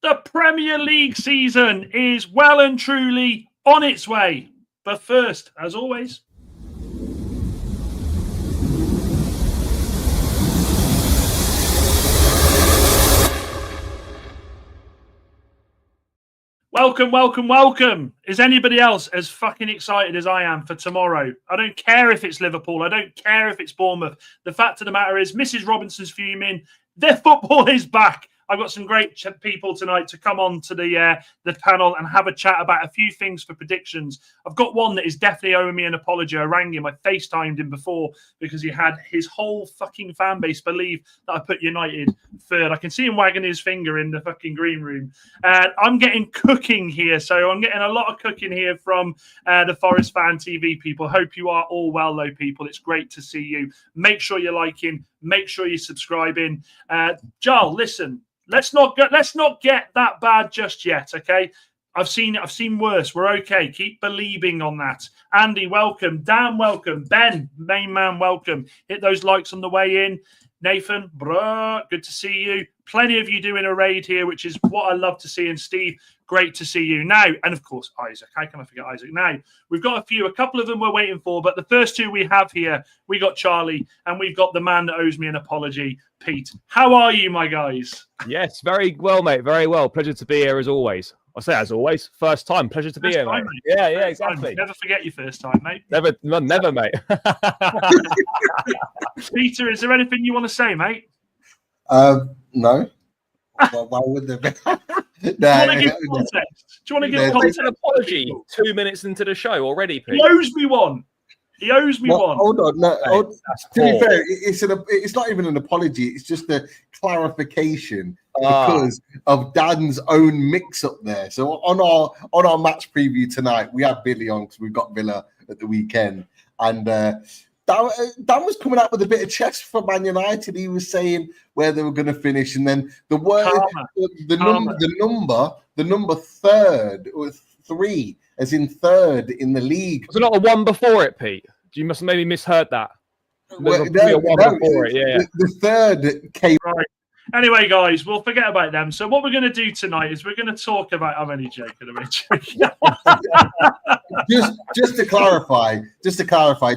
The Premier League season is well and truly on its way. But first, as always, welcome. Is anybody else as fucking excited as I am for tomorrow? I don't care if it's Liverpool. I don't care if it's Bournemouth. The fact of the matter is, Mrs. Robinson's fuming. Their football is back. I've got some great people tonight to come on to the panel and have a chat about a few things for predictions. I've got one that is definitely owing me an apology. I rang him. I FaceTimed him before because he had his whole fucking fan base believe that I put United third. I can see him wagging his finger in the fucking green room. I'm getting cooking here. So I'm getting a lot of cooking here from the Forest Fan TV people. Hope you are all well, though, people. It's great to see you. Make sure you're liking. Make sure you're subscribing. Joel, listen. Let's not get that bad just yet, okay? I've seen worse. We're okay. Keep believing on that. Andy, welcome. Dan, welcome. Ben, main man, welcome. Hit those likes on the way in. Nathan, bruh, good to see you. Plenty of you doing a raid here, which is what I love to see. And Steve, great to see you. Now, and of course, Isaac. How can I forget Isaac? Now, we've got a couple of them we're waiting for, but the first two we have here, we got Charlie, and we've got the man that owes me an apology, Pete. How are you, my guys? Yes, very well, mate. Very well. Pleasure to be here as always. I say as always, first time. Pleasure to be here, mate. Yeah, exactly. Never forget your first time, mate. Never, mate. Peter, is there anything you want to say, mate? No. Why would there be? Do you want to give context? Do you want to give context? An apology 2 minutes into the show already, Pete. He owes me one. One. Hold on. No, to be fair, it's not even an apology. It's just a clarification because of Dan's own mix-up there. So on our match preview tonight, we had Billy on because we've got Villa at the weekend, and Dan was coming out with a bit of chest for Man United. He was saying where they were going to finish, and then the number third or 3, as in third in the league. Was there not a 1 before it, Pete? You must have maybe misheard that. The third came right. Anyway, guys, we'll forget about them. So what we're going to do tonight is we're going to talk about. I'm only joking. just to clarify,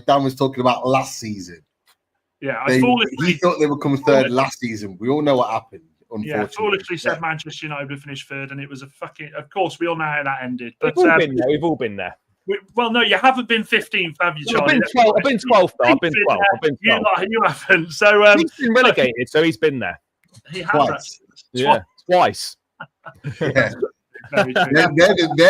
Dan was talking about last season. Yeah, he thought they would come third last season. We all know what happened. Yeah, foolishly said Manchester United would finish third, and it was a fucking. Of course, we all know how that ended. But we've all been there. No, you haven't been 15th, have you, Charlie? I've been 12th. I've been 12th. You haven't. So he's been relegated, so he's been there. He has. Twice. Yeah. They're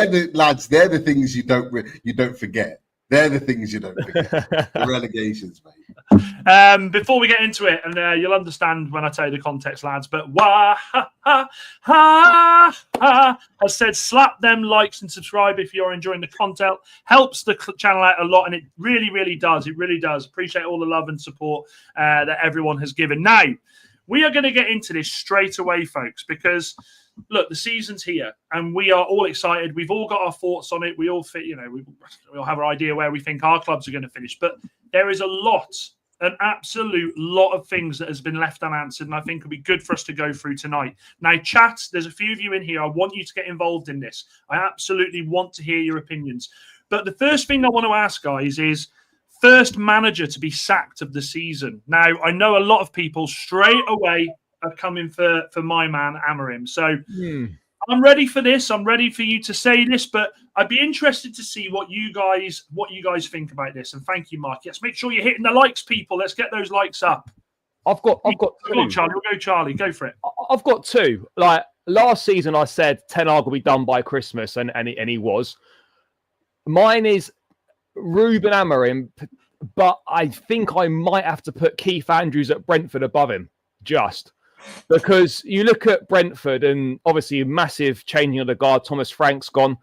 the lads. They're the things you don't forget. They're the things you don't forget. The relegations, mate. Before we get into it, and you'll understand when I tell you the context, lads, but Wah ha ha ha ha has said slap them likes and subscribe if you're enjoying the content. Helps the channel out a lot, and it really, really does. It really does. Appreciate all the love and support that everyone has given. Now, we are going to get into this straight away, folks, because look, the season's here, and we are all excited. We've all got our thoughts on it. We all fit, we all have our idea where we think our clubs are going to finish. But there is an absolute lot of things that has been left unanswered, and I think it'll be good for us to go through tonight. Now, chat, there's a few of you in here. I want you to get involved in this. I absolutely want to hear your opinions. But the first thing I want to ask, guys, is first manager to be sacked of the season. Now, I know a lot of people straight away are coming for my man Amorim. So I'm ready for this. I'm ready for you to say this, but I'd be interested to see what you guys think about this. And thank you, Mark. Yes, make sure you're hitting the likes, people. Let's get those likes up. I've got two. Come on, Charlie. We'll go, Charlie. Go for it. I've got two. Like last season, I said Ten Hag will be done by Christmas, and he was. Mine is Ruben Amorim, but I think I might have to put Keith Andrews at Brentford above him, just because you look at Brentford and obviously massive changing of the guard. Thomas Frank's gone,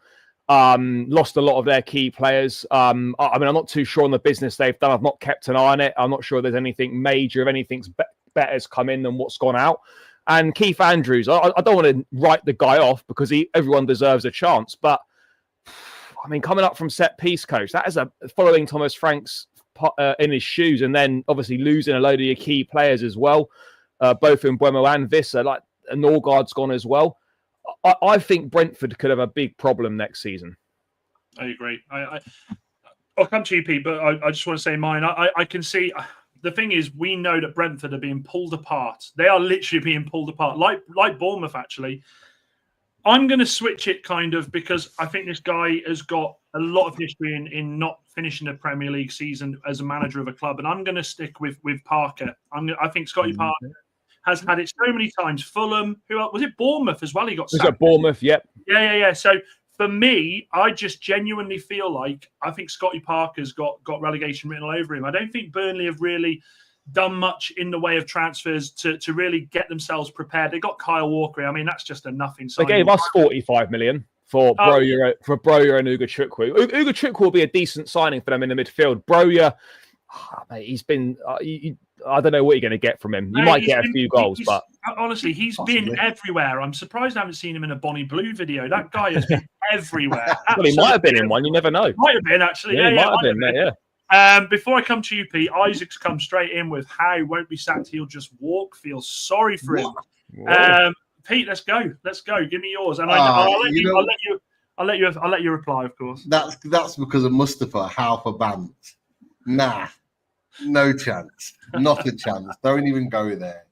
lost a lot of their key players. I mean, I'm not too sure on the business they've done. I've not kept an eye on it. I'm not sure there's anything major, if anything's better's come in than what's gone out. And Keith Andrews, I don't want to write the guy off because everyone deserves a chance, but I mean, coming up from set piece coach, that is following Thomas Frank's in his shoes, and then obviously losing a load of your key players as well, both in Buemo and Vissa. Like Norgard's gone as well. I think Brentford could have a big problem next season. I agree. I'll come to you, Pete, but I just want to say mine. I can see. The thing is, we know that Brentford are being pulled apart. They are literally being pulled apart, like Bournemouth, actually. I'm going to switch it kind of because I think this guy has got a lot of history in not finishing a Premier League season as a manager of a club, and I'm going to stick with Parker. I think Scotty Parker has had it so many times. Fulham, who else? Was it Bournemouth as well? He got sacked. Was it Bournemouth? Yep. Yeah. So for me, I just genuinely feel like I think Scotty Parker's got relegation written all over him. I don't think Burnley have really done much in the way of transfers to really get themselves prepared. They got Kyle Walker. I mean, that's just a nothing signing. They gave us 45 million for Broja and Ugo Chukwu. Ugo Chukwu will be a decent signing for them in the midfield. Broja, mate, he's been... I don't know what you're going to get from him. You might get a few goals, but... Honestly, he's been everywhere. I'm surprised I haven't seen him in a Bonnie Blue video. That guy has been everywhere. Well, he might have been in one. You never know. Might have been, actually. Yeah, he might have been. Before I come to you, Pete, Isaac's come straight in with how won't be sacked. He'll just walk. Feel sorry for him. Pete, let's go. Give me yours, and I'll let you reply, of course. That's because of Mustafa. How for Bant? Nah, no chance. Not a chance. Don't even go there,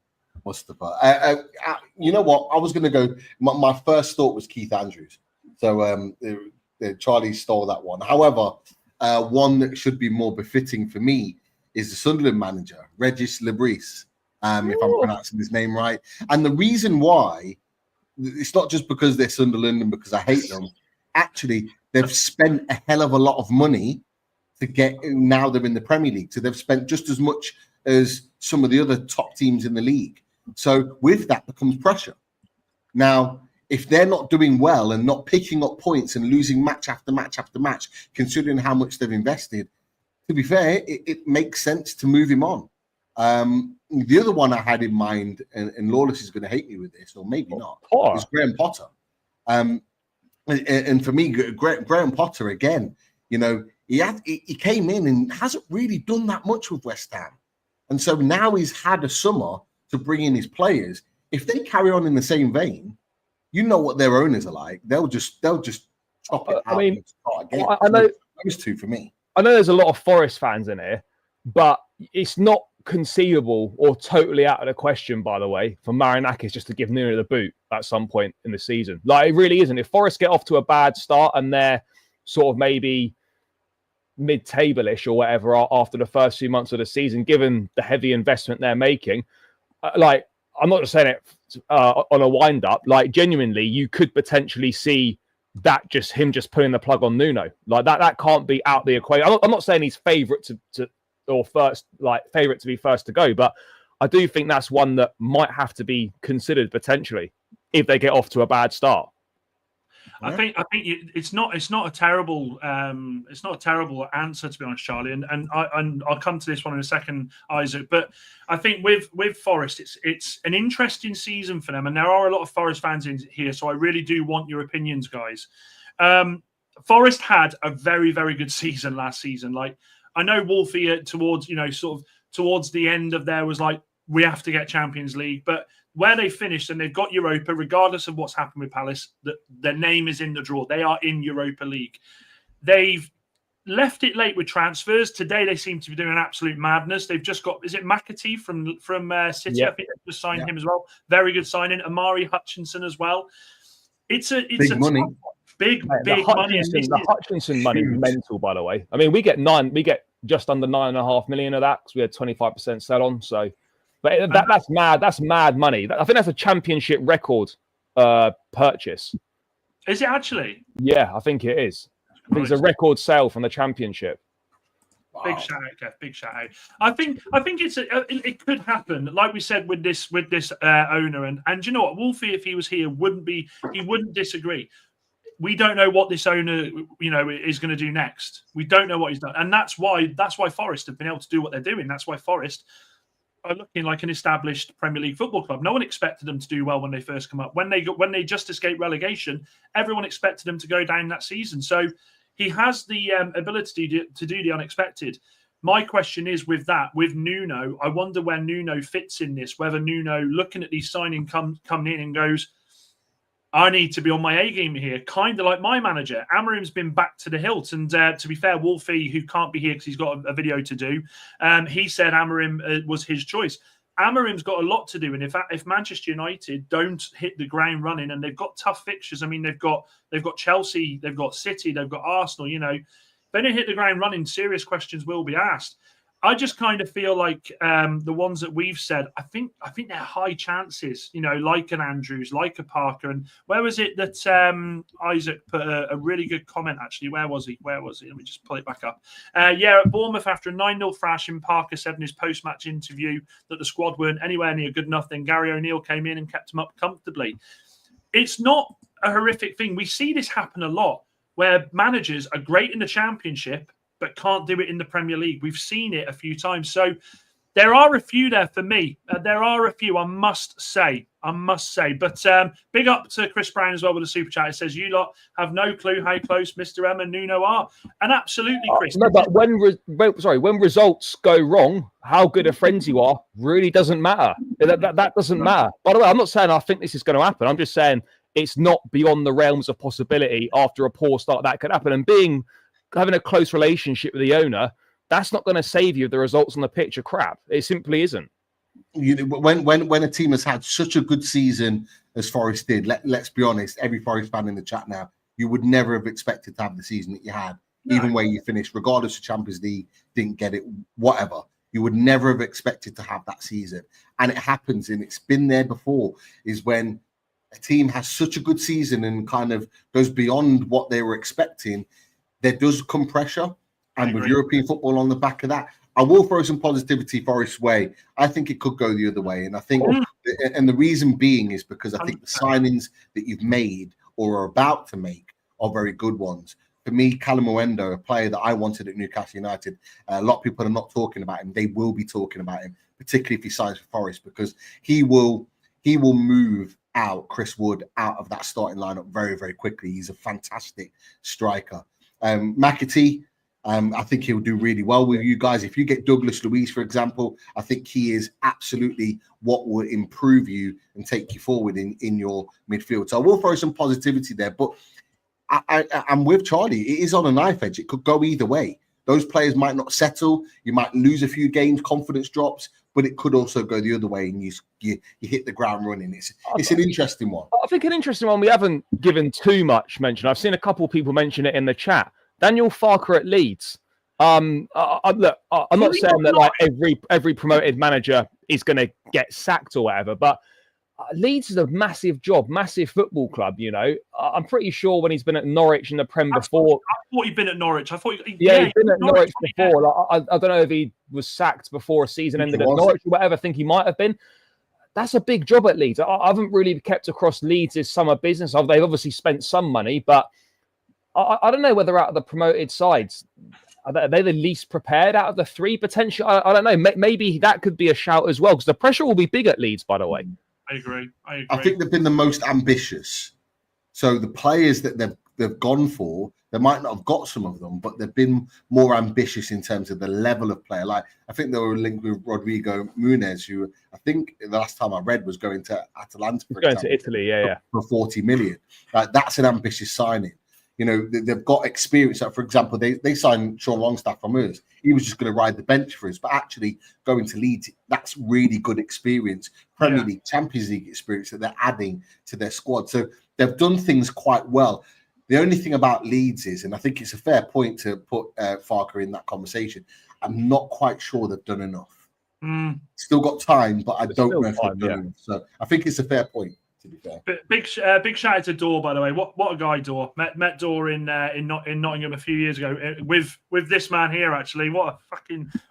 Mustafa. You know what? I was going to go. My first thought was Keith Andrews. So Charlie stole that one. However, one that should be more befitting for me is the Sunderland manager, Regis Lebris, if I'm pronouncing his name right. And the reason why, it's not just because they're Sunderland and because I hate them. Actually, they've spent a hell of a lot of money to get, now they're in the Premier League. So they've spent just as much as some of the other top teams in the league. So with that becomes pressure. Now, if they're not doing well and not picking up points and losing match after match after match, considering how much they've invested, to be fair, it makes sense to move him on. The other one I had in mind, and Lawless is going to hate me with this, or maybe not, is Graham Potter. And for me, Graham Potter, again, you know, he came in and hasn't really done that much with West Ham. And so now he's had a summer to bring in his players. If they carry on in the same vein, you know what their owners are like. They'll just chop it out. I mean, I know those two for me. I know there's a lot of Forest fans in here, but it's not conceivable or totally out of the question, by the way, for Marinakis just to give Nuno the boot at some point in the season. Like, it really isn't. If Forest get off to a bad start and they're sort of maybe mid-table-ish or whatever after the first few months of the season, given the heavy investment they're making, like, I'm not just saying it on a wind-up, like, genuinely, you could potentially see that just him just putting the plug on Nuno. Like, that can't be out the equation. I'm not saying he's favourite to be first to go, but I do think that's one that might have to be considered potentially if they get off to a bad start. I think it's not a terrible answer, to be honest, Charlie, and I'll come to this one in a second, Isaac. But I think with Forest, it's an interesting season for them, and there are a lot of Forest fans in here, so I really do want your opinions, guys. Forest had a very, very good season last season. Like, I know Wolfie towards the end of there was like, we have to get Champions League, but where they finished and they've got Europa, regardless of what's happened with Palace, their name is in the draw. They are in Europa League. They've left it late with transfers. Today they seem to be doing an absolute madness. They've just got, is it McAtee from City? Yep. I think they've just signed him as well. Very good signing. Amari Hutchinson as well. It's big money. Big money. The Hutchinson money is mental, by the way. I mean, we get just under 9.5 million of that because we had 25% sell on. So, but that's mad. That's mad money. I think that's a championship record purchase. Is it actually? Yeah, I think it is. I think it's a record sale from the championship. Wow. Big shout out, Kev. Big shout out. I think it could happen. Like we said with this owner, and you know what, Wolfie, if he was here, he wouldn't disagree. We don't know what this owner, is going to do next. We don't know what he's done, and that's why Forest have been able to do what they're doing. That's why Forest are looking like an established Premier League football club. No one expected them to do well when they first come up. When they just escaped relegation, everyone expected them to go down that season. So he has the ability to do the unexpected. My question is with Nuno, I wonder where Nuno fits in this. Whether Nuno, looking at these signings coming in and goes, I need to be on my A game here, kind of like my manager. Amarim's been back to the hilt. And to be fair, Wolfie, who can't be here because he's got a video to do, he said Amarim was his choice. Amarim's got a lot to do. And if Manchester United don't hit the ground running, and they've got tough fixtures, I mean, they've got Chelsea, they've got City, they've got Arsenal, if they don't hit the ground running, serious questions will be asked. I just kind of feel like the ones that we've said, I think they're high chances, like an Andrews, like a Parker. And where was it that Isaac put a really good comment, actually? Where was he? Let me just pull it back up. At Bournemouth, after a 9-0 thrashing, Parker said in his post-match interview that the squad weren't anywhere near good enough. Then Gary O'Neill came in and kept them up comfortably. It's not a horrific thing. We see this happen a lot, where managers are great in the Championship but can't do it in the Premier League. We've seen it a few times. So there are a few there for me. There are a few, I must say. But big up to Chris Brown as well with the super chat. It says, you lot have no clue how close Mr. M and Nuno are. And absolutely, Chris. No, but when results go wrong, how good of friends you are really doesn't matter. That doesn't matter. By the way, I'm not saying I think this is going to happen. I'm just saying it's not beyond the realms of possibility after a poor start that could happen. And having a close relationship with the owner, that's not going to save you if the results on the pitch are crap. It simply isn't. When a team has had such a good season as Forest did, let's be honest, every Forest fan in the chat now, you would never have expected to have the season that you had, even where you finished, regardless of Champions League, didn't get it, whatever. You would never have expected to have that season. And it happens, and it's been there before, is when a team has such a good season and kind of goes beyond what they were expecting, there does come pressure, and with European football on the back of that, I will throw some positivity Forest's way. I think it could go the other way, and I think, and the reason being is because I think the signings that you've made or are about to make are very good ones. For me, Callum Owendo, a player that I wanted at Newcastle United, a lot of people are not talking about him. They will be talking about him, particularly if he signs for Forest, because he will move Chris Wood out of that starting lineup very, very quickly. He's a fantastic striker. McAtee, I think he'll do really well with you guys. If you get Douglas Luiz, for example, I think he is absolutely what will improve you and take you forward in your midfield. So I will throw some positivity there, but I'm with Charlie. It is on a knife edge. It could go either way. Those players might not settle. You might lose a few games, confidence drops, but it could also go the other way and you hit the ground running. It's an interesting one. I think an interesting one we haven't given too much mention. I've seen a couple of people mention it in the chat. Daniel Farker at Leeds. I'm not saying that like every promoted manager is going to get sacked or whatever, but Leeds is a massive job, massive football club. I'm pretty sure when he's been at Norwich in the Prem before. I thought he'd been at Norwich. He'd been at Norwich before. Like, I don't know if he was sacked before a season ended at Norwich or whatever. I think he might have been. That's a big job at Leeds. I haven't really kept across Leeds' summer business. They've obviously spent some money, but I don't know whether out of the promoted sides, are they the least prepared out of the three potential? I don't know. Maybe that could be a shout as well, because the pressure will be big at Leeds, by the way. I agree. I think they've been the most ambitious. So the players that they've gone for, they might not have got some of them, but they've been more ambitious in terms of the level of player. Like, I think they were linked with Rodrigo Muniz, who I think the last time I read was going to Atalanta. Going to Italy, for 40 million. That's an ambitious signing. They've got experience. Like, for example, they signed Sean Longstaff from us. He was just going to ride the bench for us, but actually going to Leeds, that's really good experience. Premier League, Champions League experience that they're adding to their squad. So they've done things quite well. The only thing about Leeds is, and I think it's a fair point to put Farker in that conversation, I'm not quite sure they've done enough. Still got time, but I don't know if they've done enough. So I think it's a fair point. To be fair. Big shout out to Dor, by the way. What a guy, Dor. Met Dor in Nottingham a few years ago with this man here. Actually, what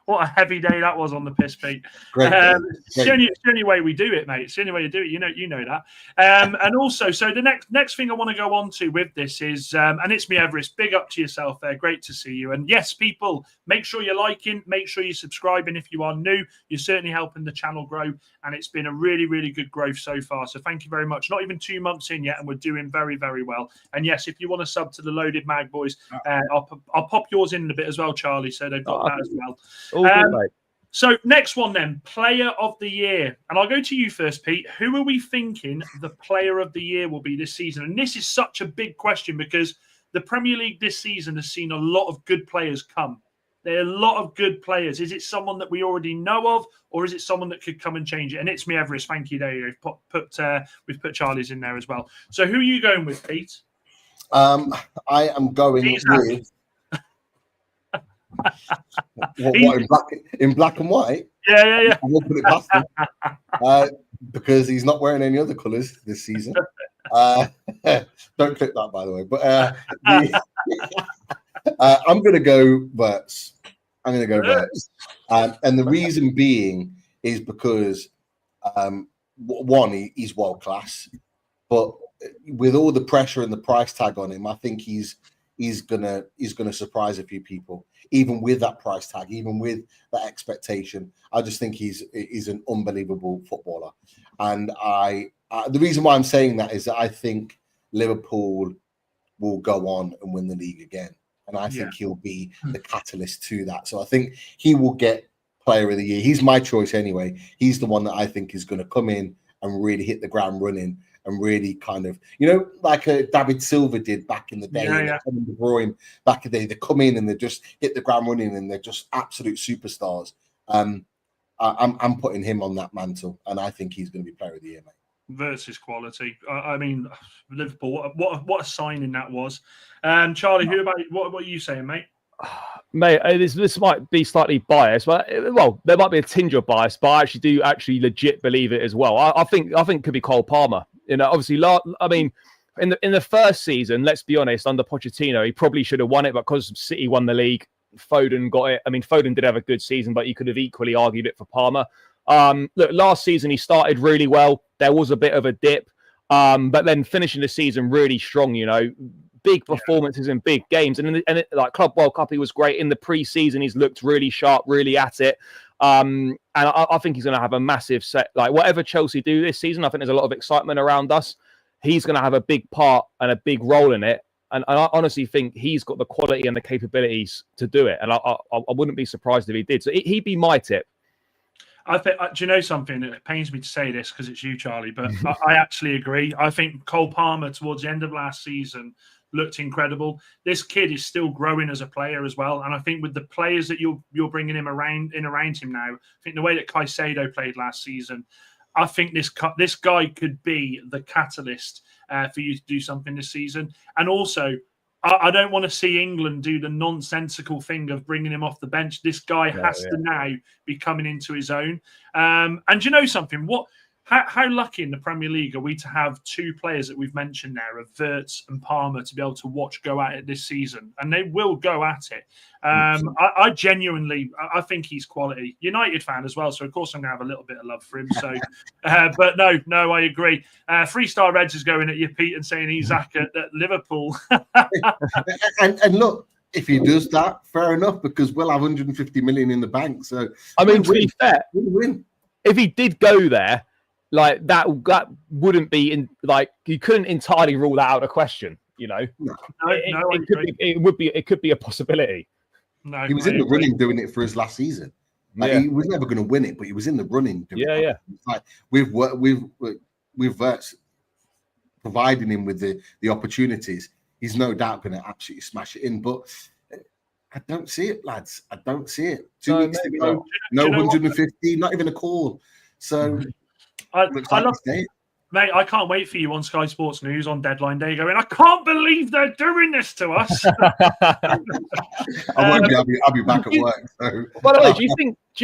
a heavy day that was on the piss, Pete. It's the only way we do it, mate. It's the only way you do it. You know that. And also, so the next thing I want to go on to with this is, and it's me, Everest. Big up to yourself there. Great to see you. And yes, people, make sure you're liking, make sure you're subscribing if you are new. You're certainly helping the channel grow, and it's been a really, really good growth so far. So thank you very much. Not even 2 months in yet, and we're doing very, very well. And yes, if you want to sub to the Loaded Mag Boys, I'll pop yours in a bit as well, Charlie. So they've got that as well. Good, mate. So next one then, player of the year. And I'll go to you first, Pete. Who are we thinking the player of the year will be this season? And this is such a big question because the Premier League this season has seen a lot of good players come. There are a lot of good players. Is it someone that we already know of, or is it someone that could come and change it? And it's me, Everest. Thank you. There you go. We've put Charlie's in there as well. So who are you going with, Pete? I am going with... What, in black and white? Yeah. I won't put it past him because he's not wearing any other colours this season. Don't click that, by the way. But I'm going to go Verts. And the reason being is because one, he's world class, but with all the pressure and the price tag on him, I think he's gonna surprise a few people, even with that price tag, even with that expectation. I just think he's an unbelievable footballer, and the reason why I'm saying that is that I think Liverpool will go on and win the league again, and I think he'll be the catalyst to that. So I think he will get player of the year. He's my choice anyway. He's the one that I think is going to come in and really hit the ground running. And really kind of, like David Silva did back in the day, De Bruyne back in the day. They come in and they just hit the ground running and they're just absolute superstars. I'm putting him on that mantle, and I think he's going to be player of the year, mate. Versus quality. I mean, Liverpool, what a signing that was. Charlie, what are you saying, mate? Mate, this might be slightly biased, but there might be a tinge of bias, but I do legit believe it as well. I think it could be Cole Palmer. Obviously, in the first season, let's be honest, under Pochettino, he probably should have won it, but because City won the league, Foden got it. I mean, Foden did have a good season, but you could have equally argued it for Palmer. Look, last season he started really well. There was a bit of a dip, but then finishing the season really strong. Big performances in big games, and like Club World Cup, he was great. In the pre-season, he's looked really sharp, really at it. And I think he's going to have a massive set. Like whatever Chelsea do this season, I think there's a lot of excitement around us. He's going to have a big part and a big role in it. And I honestly think he's got the quality and the capabilities to do it. And I wouldn't be surprised if he did. So he'd be my tip. I think, do you know something? It pains me to say this because it's you, Charlie, but I actually agree. I think Cole Palmer towards the end of last season looked incredible. This kid is still growing as a player as well, and I think with the players that you're bringing him around him now, I think the way that Caicedo played last season, I think this guy could be the catalyst for you to do something this season. And also, I don't want to see England do the nonsensical thing of bringing him off the bench. This guy has to now be coming into his own. And you know something? How lucky in the Premier League are we to have two players that we've mentioned there, of Wirtz and Palmer, to be able to watch go at it this season? And they will go at it. I genuinely, I think he's quality. United fan as well, so of course I'm going to have a little bit of love for him. So, but no, I agree. 3-star Reds is going at you, Pete, and saying he's at Liverpool. and look, if he does that, fair enough, because we'll have 150 million in the bank. So I mean, to be fair, win. If he did go there, like that wouldn't be in. Like you couldn't entirely rule that out of question. It could be a possibility. No, he was in the running doing it for his last season. He was never going to win it, but he was in the running. Like we've Wirtz providing him with the opportunities. He's no doubt going to absolutely smash it in, but I don't see it, lads. I don't see it. 2 weeks to go, no 150, not even a call. So. I love it. Mate, I can't wait for you on Sky Sports News on deadline day going, I can't believe they're doing this to us. I won't be. I'll be back at work. So. By the way, do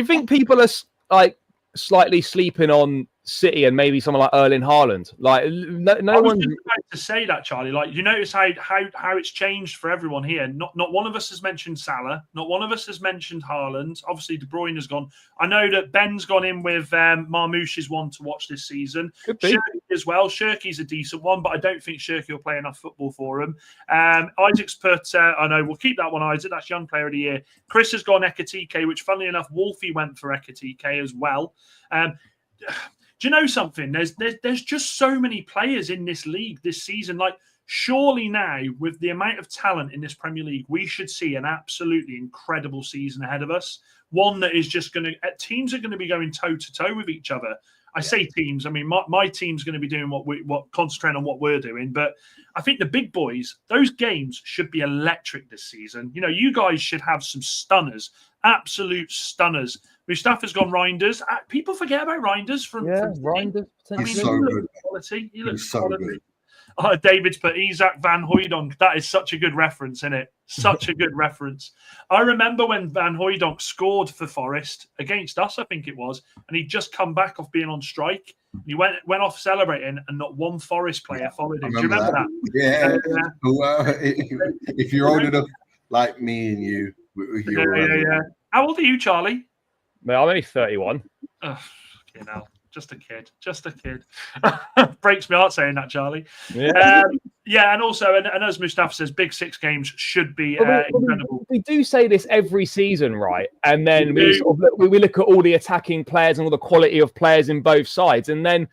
you think people are like slightly sleeping on City and maybe someone like Erling Haaland? Like no one's about to say that, Charlie. Like you notice how it's changed for everyone here. Not one of us has mentioned Salah. Not one of us has mentioned Haaland. Obviously, De Bruyne has gone. I know that Ben's gone in with Marmoush's one to watch this season. Could be. Shirky as well. Shirky's a decent one, but I don't think Shirky will play enough football for him. Isaac's put. I know we'll keep that one, Isaac. That's Young Player of the Year. Chris has gone Ekatike, which funnily enough, Wolfie went for Ekatike as well. Do you know something? There's just so many players in this league this season. Like, surely now, with the amount of talent in this Premier League, we should see an absolutely incredible season ahead of us. One that is just going to teams are going to be going toe to toe with each other. I say teams. I mean, my team's going to be doing what concentrating on what we're doing. But I think the big boys, those games should be electric this season. You know, you guys should have some stunners, absolute stunners. Mustafa's gone Reinders. People forget about Reinders from Reinders. He's so good. Quality. He looks so quality. Good. David's put Isaac Van Hooijdonk. That is such a good reference, isn't it? Such a good reference. I remember when Van Hooijdonk scored for Forest against us, I think it was, and he'd just come back off being on strike. He went off celebrating, and not one Forest player followed him. Do you remember that? Yeah. Well, if you're old enough, like me and you, yeah. How old are you, Charlie? No, I'm only 31. Oh, fucking hell. Just a kid. Breaks my heart saying that, Charlie. Yeah, and also, and as Mustafa says, big 6 games should be incredible. We do say this every season, right? And then we look at all the attacking players and all the quality of players in both sides, and then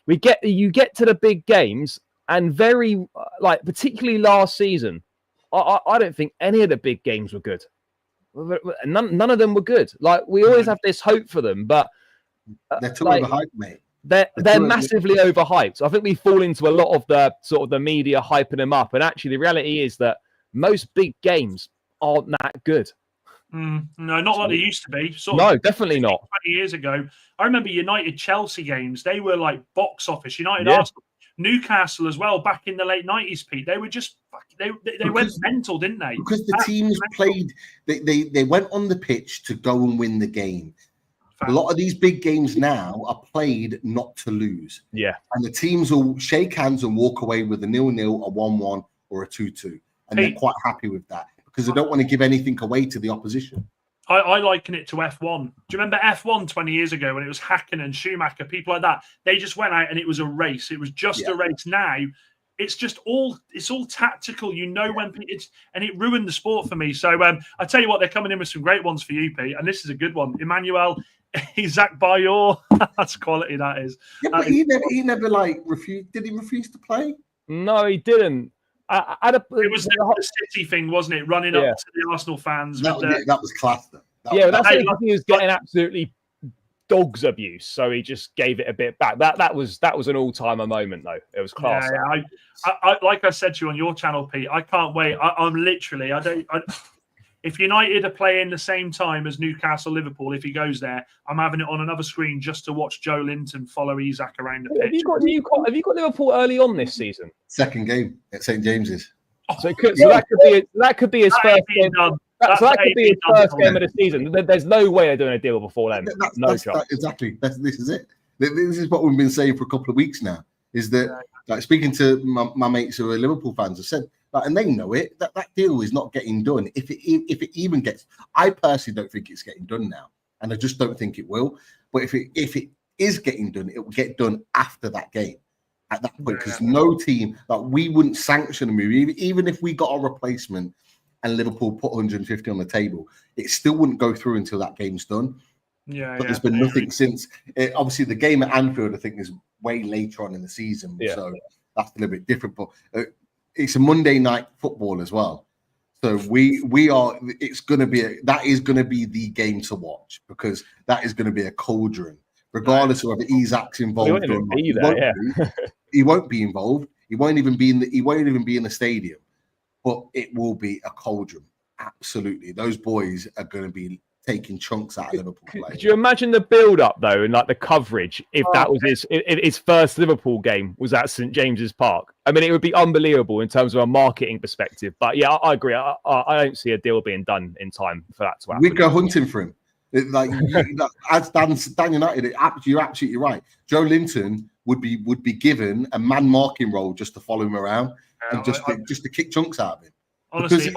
you get to the big games, and particularly last season, I don't think any of the big games were good. None of them were good. Like, we always have this hope for them, but they're too overhyped, mate. They're massively overhyped. I think we fall into a lot of the sort of the media hyping them up, and actually the reality is that most big games aren't that good. No, not like they used to be. Definitely not. 20 years ago, I remember United Chelsea games. They were like box office. United Arsenal, Newcastle as well. Back in the late 90s, Pete, they were just they went mental, didn't they? Because the teams played. They went on the pitch to go and win the game. A lot of these big games now are played not to lose. Yeah. And the teams will shake hands and walk away with a 0-0, a 1-1, or a 2-2. And they're quite happy with that because they don't want to give anything away to the opposition. I liken it to F1. Do you remember F1 20 years ago when it was Hakkinen, Schumacher, people like that? They just went out and it was a race. It was just a race. Now, it's all tactical. You know when and it ruined the sport for me. So I tell you what, they're coming in with some great ones for you, Pete. And this is a good one. Emmanuel Isaac Bayor. That's quality, that is. Yeah, but he never refused. Did he refuse to play? No, he didn't. It was the City thing, wasn't it? Running up to the Arsenal fans. That was class, though. That's it. He was getting absolutely dog's abuse, so he just gave it a bit back. That was an all-timer moment, though. It was class. Yeah, I like I said to you on your channel, Pete. I can't wait. I'm literally. If United are playing the same time as Newcastle, Liverpool, if he goes there, I'm having it on another screen just to watch Joe Linton follow Isaac around the pitch. Have you got Liverpool early on this season? Second game at St James's. So that could be his first game. So that could be his first game of the season. There's no way they're doing a deal before then. No chance. Exactly. This is it. This is what we've been saying for a couple of weeks now. Is that speaking to my mates who are Liverpool fans have said, and they know it, that deal is not getting done. If it even gets, I personally don't think it's getting done now, and I just don't think it will. But if it is getting done, it will get done after that game. At that point, because no team, we wouldn't sanction a move, even if we got a replacement and Liverpool put 150 on the table, it still wouldn't go through until that game's done. But there's been nothing since. Obviously, the game at Anfield, I think, is way later on in the season, so that's a little bit different. But it's a Monday night football as well, so we are. It's going to be that is going to be the game to watch because that is going to be a cauldron, regardless of whether Isaac's involved or not. He won't be involved. He won't even be in the stadium. But it will be a cauldron. Absolutely, those boys are going to be taking chunks out of Liverpool players. Could you imagine the build-up though, and the coverage if that was his first Liverpool game was at St James's Park? I mean, it would be unbelievable in terms of a marketing perspective. But yeah, I agree. I don't see a deal being done in time for that to happen. We'd go hunting for him. As Dan United, you're absolutely right. Joe Linton would be given a man marking role just to follow him around and just to kick chunks out of him. Honestly,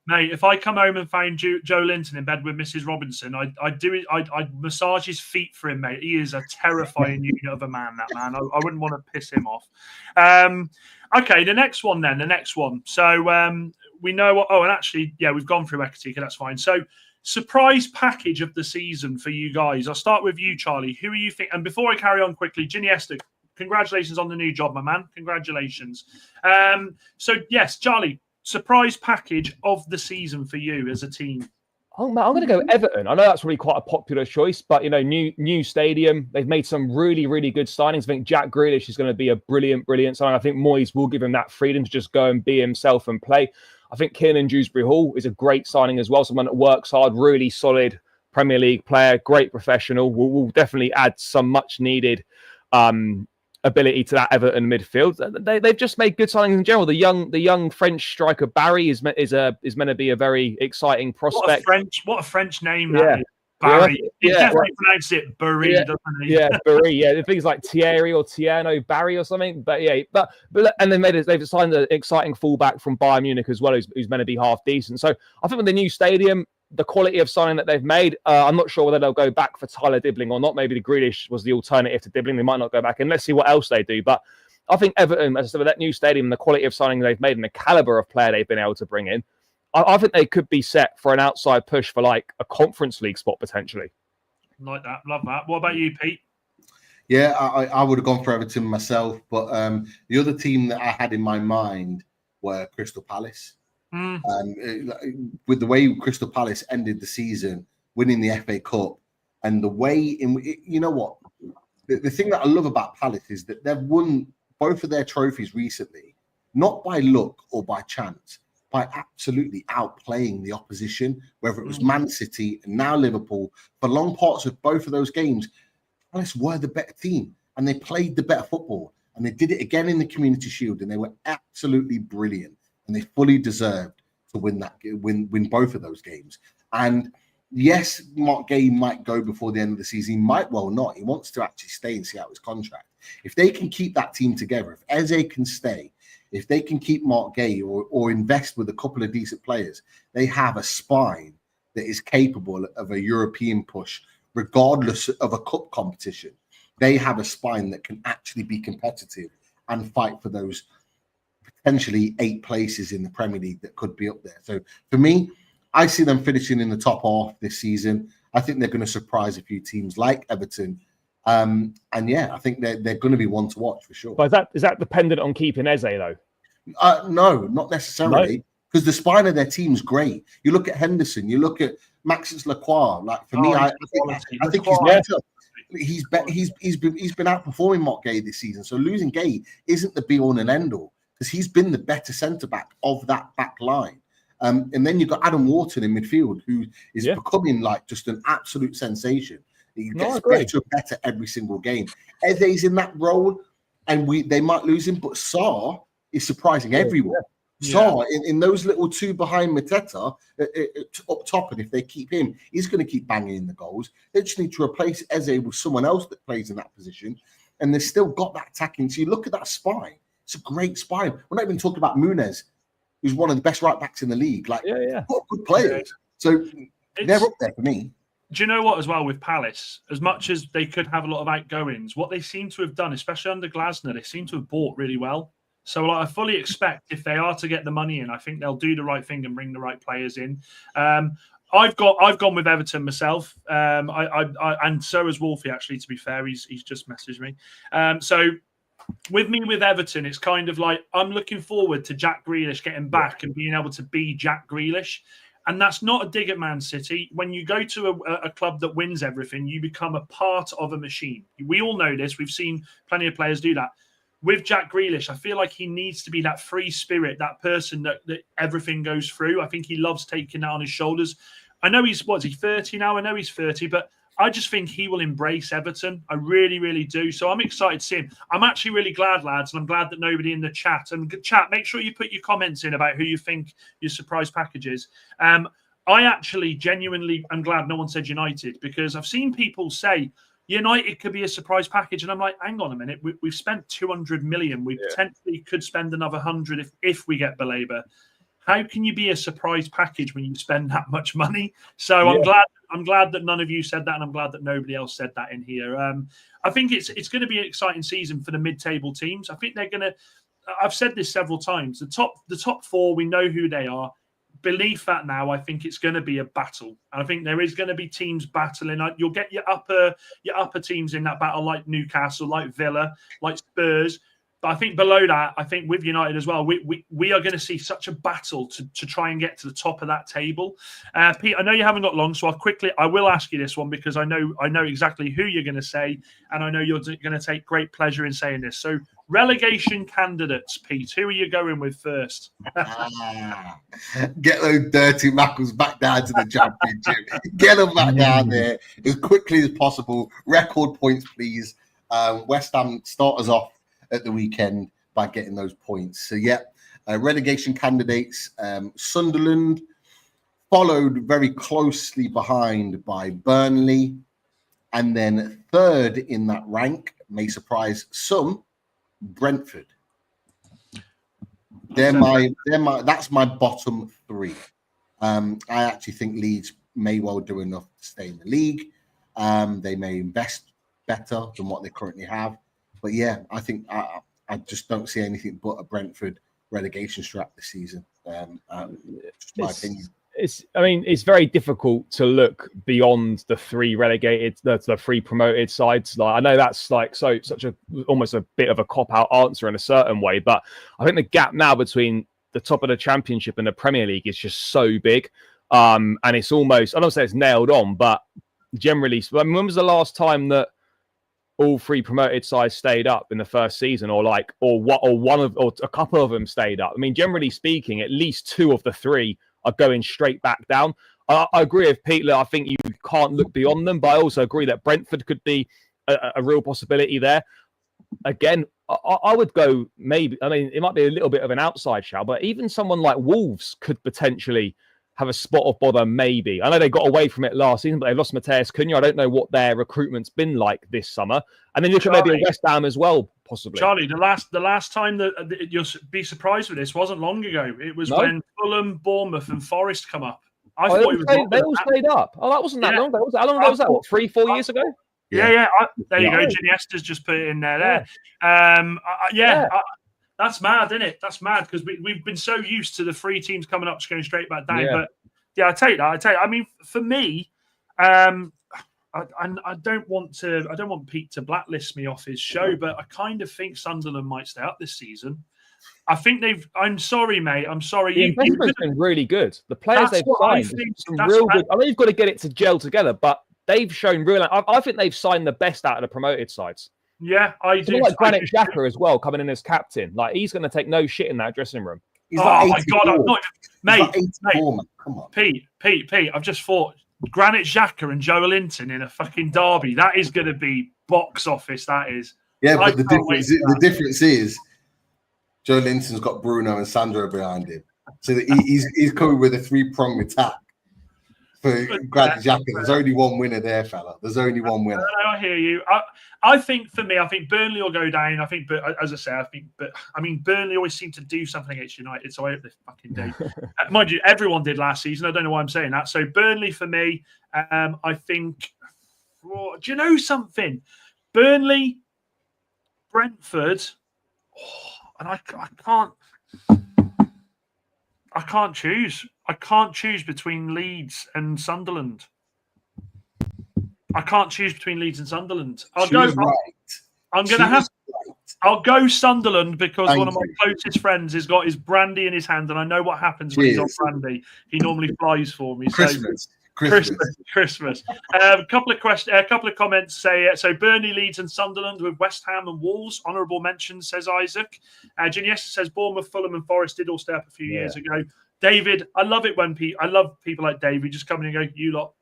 if I come home and find Joe Linton in bed with Mrs. Robinson, I'd massage his feet for him, mate. He is a terrifying unit of a man, that man. I wouldn't want to piss him off. Okay, the next one then. So we know what. Oh, and actually, we've gone through Ekatike. That's fine. So surprise package of the season for you guys. I'll start with you, Charlie. Who are you think? And before I carry on quickly, Ginny Esther, congratulations on the new job, my man. Congratulations. So yes, Charlie, surprise package of the season for you as a team. Oh, man, I'm going to go Everton. I know that's really quite a popular choice, but, new stadium. They've made some really, really good signings. I think Jack Grealish is going to be a brilliant signing. I think Moyes will give him that freedom to just go and be himself and play. I think Kiernan Dewsbury Hall is a great signing as well. Someone that works hard, really solid Premier League player, great professional. Will definitely add some much needed ability to that Everton midfield. They've just made good signings in general. The young French striker Barry is meant to be a very exciting prospect. What a French name that is. Barry. He definitely pronounced it Barry, doesn't he? Yeah, Barry. Yeah, things like Thierry or Tierno Barry or something. But and they've signed an exciting fullback from Bayern Munich as well, who's meant to be half decent. So I think with the new stadium, the quality of signing that they've made, I'm not sure whether they'll go back for Tyler Dibbling or not. Maybe the Grealish was the alternative to Dibbling. They might not go back, and let's see what else they do. But I think Everton, as I said, with that new stadium, the quality of signing they've made and the caliber of player they've been able to bring in, I think they could be set for an outside push for like a Conference League spot potentially. Like that, love that. What about you, Pete? Yeah, I would have gone for Everton myself, but the other team that I had in my mind were Crystal Palace. With the way Crystal Palace ended the season, winning the FA Cup, and the way in the thing that I love about Palace is that they've won both of their trophies recently, not by luck or by chance, by absolutely outplaying the opposition, whether it was Man City and now Liverpool. For long parts of both of those games, Palace were the better team and they played the better football, and they did it again in the Community Shield, and they were absolutely brilliant, and they fully deserved to win both of those games. And yes, Mark Gay might go before the end of the season. He might well not. He wants to actually stay and see out his contract. If they can keep that team together, if Eze can stay, if they can keep Mark Gay or invest with a couple of decent players, they have a spine that is capable of a European push, regardless of a cup competition. They have a spine that can actually be competitive and fight for those potentially 8 places in the Premier League that could be up there. So for me, I see them finishing in the top half this season. I think they're going to surprise a few teams like Everton. And yeah, I think they're going to be one to watch for sure. But is that dependent on keeping Eze though? No, not necessarily, because the spine of their team's great. You look at Henderson, you look at Maxence Lacroix. Like for me, I think he's better. He's been outperforming Mark Gay this season. So losing Gay isn't the be all and end all, because he's been the better centre back of that back line. And then you've got Adam Wharton in midfield, who is becoming like just an absolute sensation. He gets better and better every single game. Eze's in that role, and they might lose him, but Sarr is surprising everyone. Sarr, in those little 2 behind Mateta up top, and if they keep him, he's going to keep banging in the goals. They just need to replace Eze with someone else that plays in that position, and they've still got that attacking. So you look at that spine. It's a great spine. We're not even talking about Muniz, who's one of the best right backs in the league. Like, good players. So they're up there for me. Do you know what, as well, with Palace, as much as they could have a lot of outgoings, what they seem to have done, especially under Glasner, they seem to have bought really well. So I fully expect if they are to get the money in, I think they'll do the right thing and bring the right players in. I've gone with Everton myself. And so has Wolfie, actually, to be fair. He's just messaged me. So with Everton, it's kind of like I'm looking forward to Jack Grealish getting back and being able to be Jack Grealish. And that's not a dig at Man City. When you go to a club that wins everything, you become a part of a machine. We all know this. We've seen plenty of players do that. With Jack Grealish, I feel like he needs to be that free spirit, that person that everything goes through. I think he loves taking that on his shoulders. I know he's 30 now? I know he's 30, but I just think he will embrace Everton. I really, really do. So I'm excited to see him. I'm actually really glad, lads, and I'm glad that nobody in the chat. And chat, make sure you put your comments in about who you think your surprise package is. I actually genuinely am glad no one said United, because I've seen people say United could be a surprise package. And I'm like, hang on a minute. We've spent 200 million. We potentially could spend another 100 if we get Baleba. How can you be a surprise package when you spend that much money? So I'm glad that none of you said that, and I'm glad that nobody else said that in here. I think it's going to be an exciting season for the mid-table teams. I think they're going to. I've said this several times. The top 4, we know who they are. beneath that now, I think it's going to be a battle. I think there is going to be teams battling. You'll get your upper teams in that battle, like Newcastle, like Villa, like Spurs. But I think below that, I think with United as well, we are going to see such a battle to try and get to the top of that table. Pete, I know you haven't got long, so I will ask you this one because I know exactly who you're going to say, and I know you're going to take great pleasure in saying this. So, relegation candidates, Pete, who are you going with first? Get those dirty Mackles back down to the championship. Get them back down there as quickly as possible. Record points, please. West Ham start us off at the weekend by getting those points. So, relegation candidates, Sunderland, followed very closely behind by Burnley, and then third in that rank, may surprise some, Brentford. That's my bottom three. I actually think Leeds may well do enough to stay in the league. They may invest better than what they currently have. But yeah, I think I just don't see anything but a Brentford relegation strap this season. Just my opinion. It's very difficult to look beyond the three relegated, the three promoted sides. Like, I know that's like almost a bit of a cop-out answer in a certain way, but I think the gap now between the top of the Championship and the Premier League is just so big. And it's almost, I don't say it's nailed on, but generally, when was the last time that all three promoted sides stayed up in the first season, or a couple of them stayed up? I mean, generally speaking, at least two of the three are going straight back down. I agree with Pete. I think you can't look beyond them, but I also agree that Brentford could be a real possibility there. Again, I would go maybe. I mean, it might be a little bit of an outside shout, but even someone like Wolves could potentially have a spot of bother, maybe. I know they got away from it last season, but they lost Mateus Cunha. I don't know what their recruitment's been like this summer. And then you could maybe West Ham as well, possibly. Charlie, the last time that you'll be surprised with this wasn't long ago. It was when Fulham, Bournemouth, and Forest come up. They all stayed up. Oh, that wasn't that long ago. How long ago was that? What, 3-4 years ago? Yeah. There you go. Ginny just put it in there. That's mad, isn't it? That's mad because we've been so used to the three teams coming up, just going straight back down. Yeah. But yeah, I take that. I mean, for me, I don't want Pete to blacklist me off his show, but I kind of think Sunderland might stay up this season. I think I'm sorry, mate. I'm sorry. The investment's been really good. The players they've signed, some real good. I know you've got to get it to gel together, but they've shown real. I think they've signed the best out of the promoted sides. Yeah, I do. Like Granit Xhaka as well, coming in as captain. Like, he's going to take no shit in that dressing room. He's like my God, I'm not, mate. Man. Come on, Pete. I've just thought Granit Xhaka and Joe Linton in a fucking derby. That is going to be box office. That is. Yeah, but the difference is Joe Linton's got Bruno and Sandro behind him, so he's coming with a 3-pronged attack. For Granit Xhaka, there's only one winner there, fella. There's only one winner. I hear you. I think for me, I think Burnley will go down. But as I say, Burnley always seem to do something against United, so I hope they fucking do. Mind you, everyone did last season. I don't know why I'm saying that. So Burnley for me, I think. Do you know something? Burnley, Brentford, and I can't choose. I can't choose between Leeds and Sunderland. I'll go Sunderland because one of my closest friends has got his brandy in his hand, and I know what happens when he's on brandy. He normally flies for me. Christmas. A couple of comments say so. Burnley, Leeds, and Sunderland with West Ham and Wolves. Honourable mentions, says Isaac. Ginesta says Bournemouth, Fulham, and Forest did all stay up a few years ago. David, I love it when I love people like David just come in and go, you lot,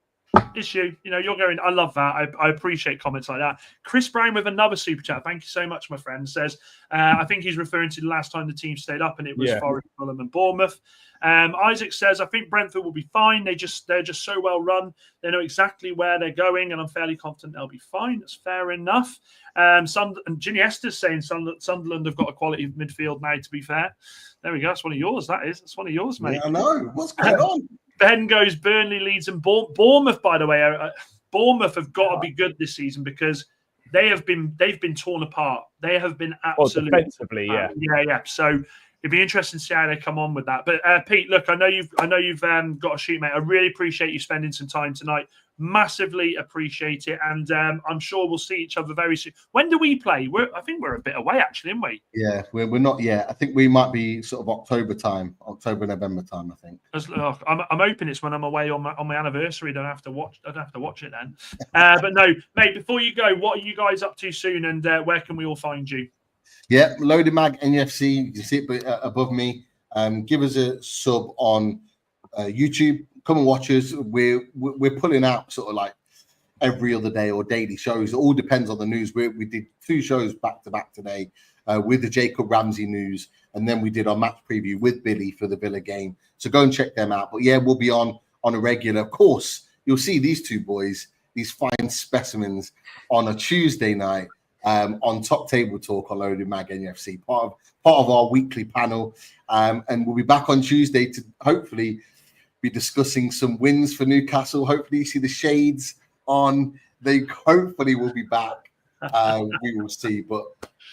it's you. You know, you're going, I love that. I appreciate comments like that. Chris Brown with another super chat. Thank you so much, my friend. Says, I think he's referring to the last time the team stayed up and it was Forest, Fulham, and Bournemouth. Isaac says, I think Brentford will be fine. They're just so well run. They know exactly where they're going, and I'm fairly confident they'll be fine. That's fair enough. And Ginny Esther's saying Sunderland have got a quality midfield now, to be fair. There we go. That's one of yours, that is. That's one of yours, mate. Yeah, I know. What's going on? Ben goes Burnley, Leeds, and Bournemouth, by the way. Bournemouth have got to be good this season because they've been torn apart. They have been absolutely defensively, yeah. So it'd be interesting to see how they come on with that. But Pete, look, I know you've got to shoot, mate. I really appreciate you spending some time tonight. Massively appreciate it, and I'm sure we'll see each other very soon. When do we play? I think we're a bit away, actually, aren't we? Yeah, we're not yet. I think we might be sort of October, November time. I think. I'm hoping it's when I'm away on my anniversary. Don't have to watch it then. But no, mate. Before you go, what are you guys up to soon, and where can we all find you? Yeah, Loaded Mag NFC. You can see it above me. Give us a sub on YouTube. Come and watch us. We're pulling out sort of like every other day or daily shows. It all depends on the news. We did 2 shows back to back today with the Jacob Ramsey news, and then we did our match preview with Billy for the Villa game. So go and check them out. But yeah, we'll be on a regular. Of course, you'll see these 2 boys, these fine specimens, on a Tuesday night on Top Table Talk on Loaded Mag NFC, part of our weekly panel. And we'll be back on Tuesday to hopefully be discussing some wins for Newcastle. Hopefully you see the shades on. They hopefully will be back. We will see. But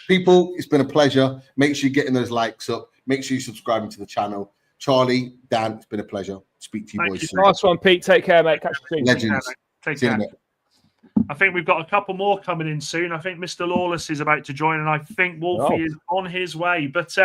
people, it's been a pleasure. Make sure you're getting those likes up. Make sure you're subscribing to the channel. Charlie, Dan, it's been a pleasure. Speak to you boys soon. Nice one, Pete. Take care, mate. Catch you soon. Legends. Take care. I think we've got a couple more coming in soon. I think Mr. Lawless is about to join, and I think Wolfie is on his way. But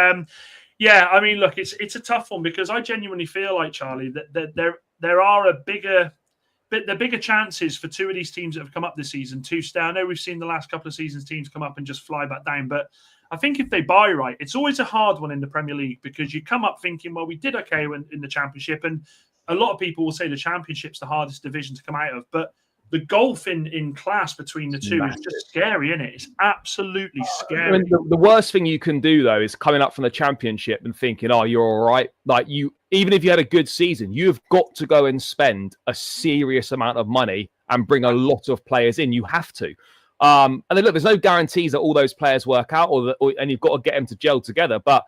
yeah, I mean, look, it's a tough one because I genuinely feel like, Charlie, that there are the bigger chances for 2 of these teams that have come up this season to stay. I know we've seen the last couple of seasons teams come up and just fly back down, but I think if they buy right, it's always a hard one in the Premier League because you come up thinking, well, we did okay in the Championship, and a lot of people will say the Championship's the hardest division to come out of, but the gulf in class between the 2 is just scary, isn't it? It's absolutely scary. I mean, the worst thing you can do, though, is coming up from the Championship and thinking, oh, you're all right. Like, even if you had a good season, you've got to go and spend a serious amount of money and bring a lot of players in. You have to. And then, look, there's no guarantees that all those players work out, and you've got to get them to gel together. But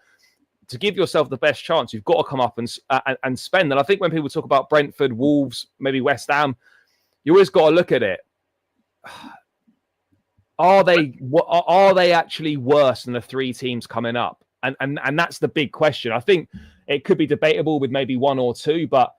to give yourself the best chance, you've got to come up and spend. And I think when people talk about Brentford, Wolves, maybe West Ham, you always got to look at it. Are they actually worse than the 3 teams coming up? And that's the big question. I think it could be debatable with maybe 1 or 2, but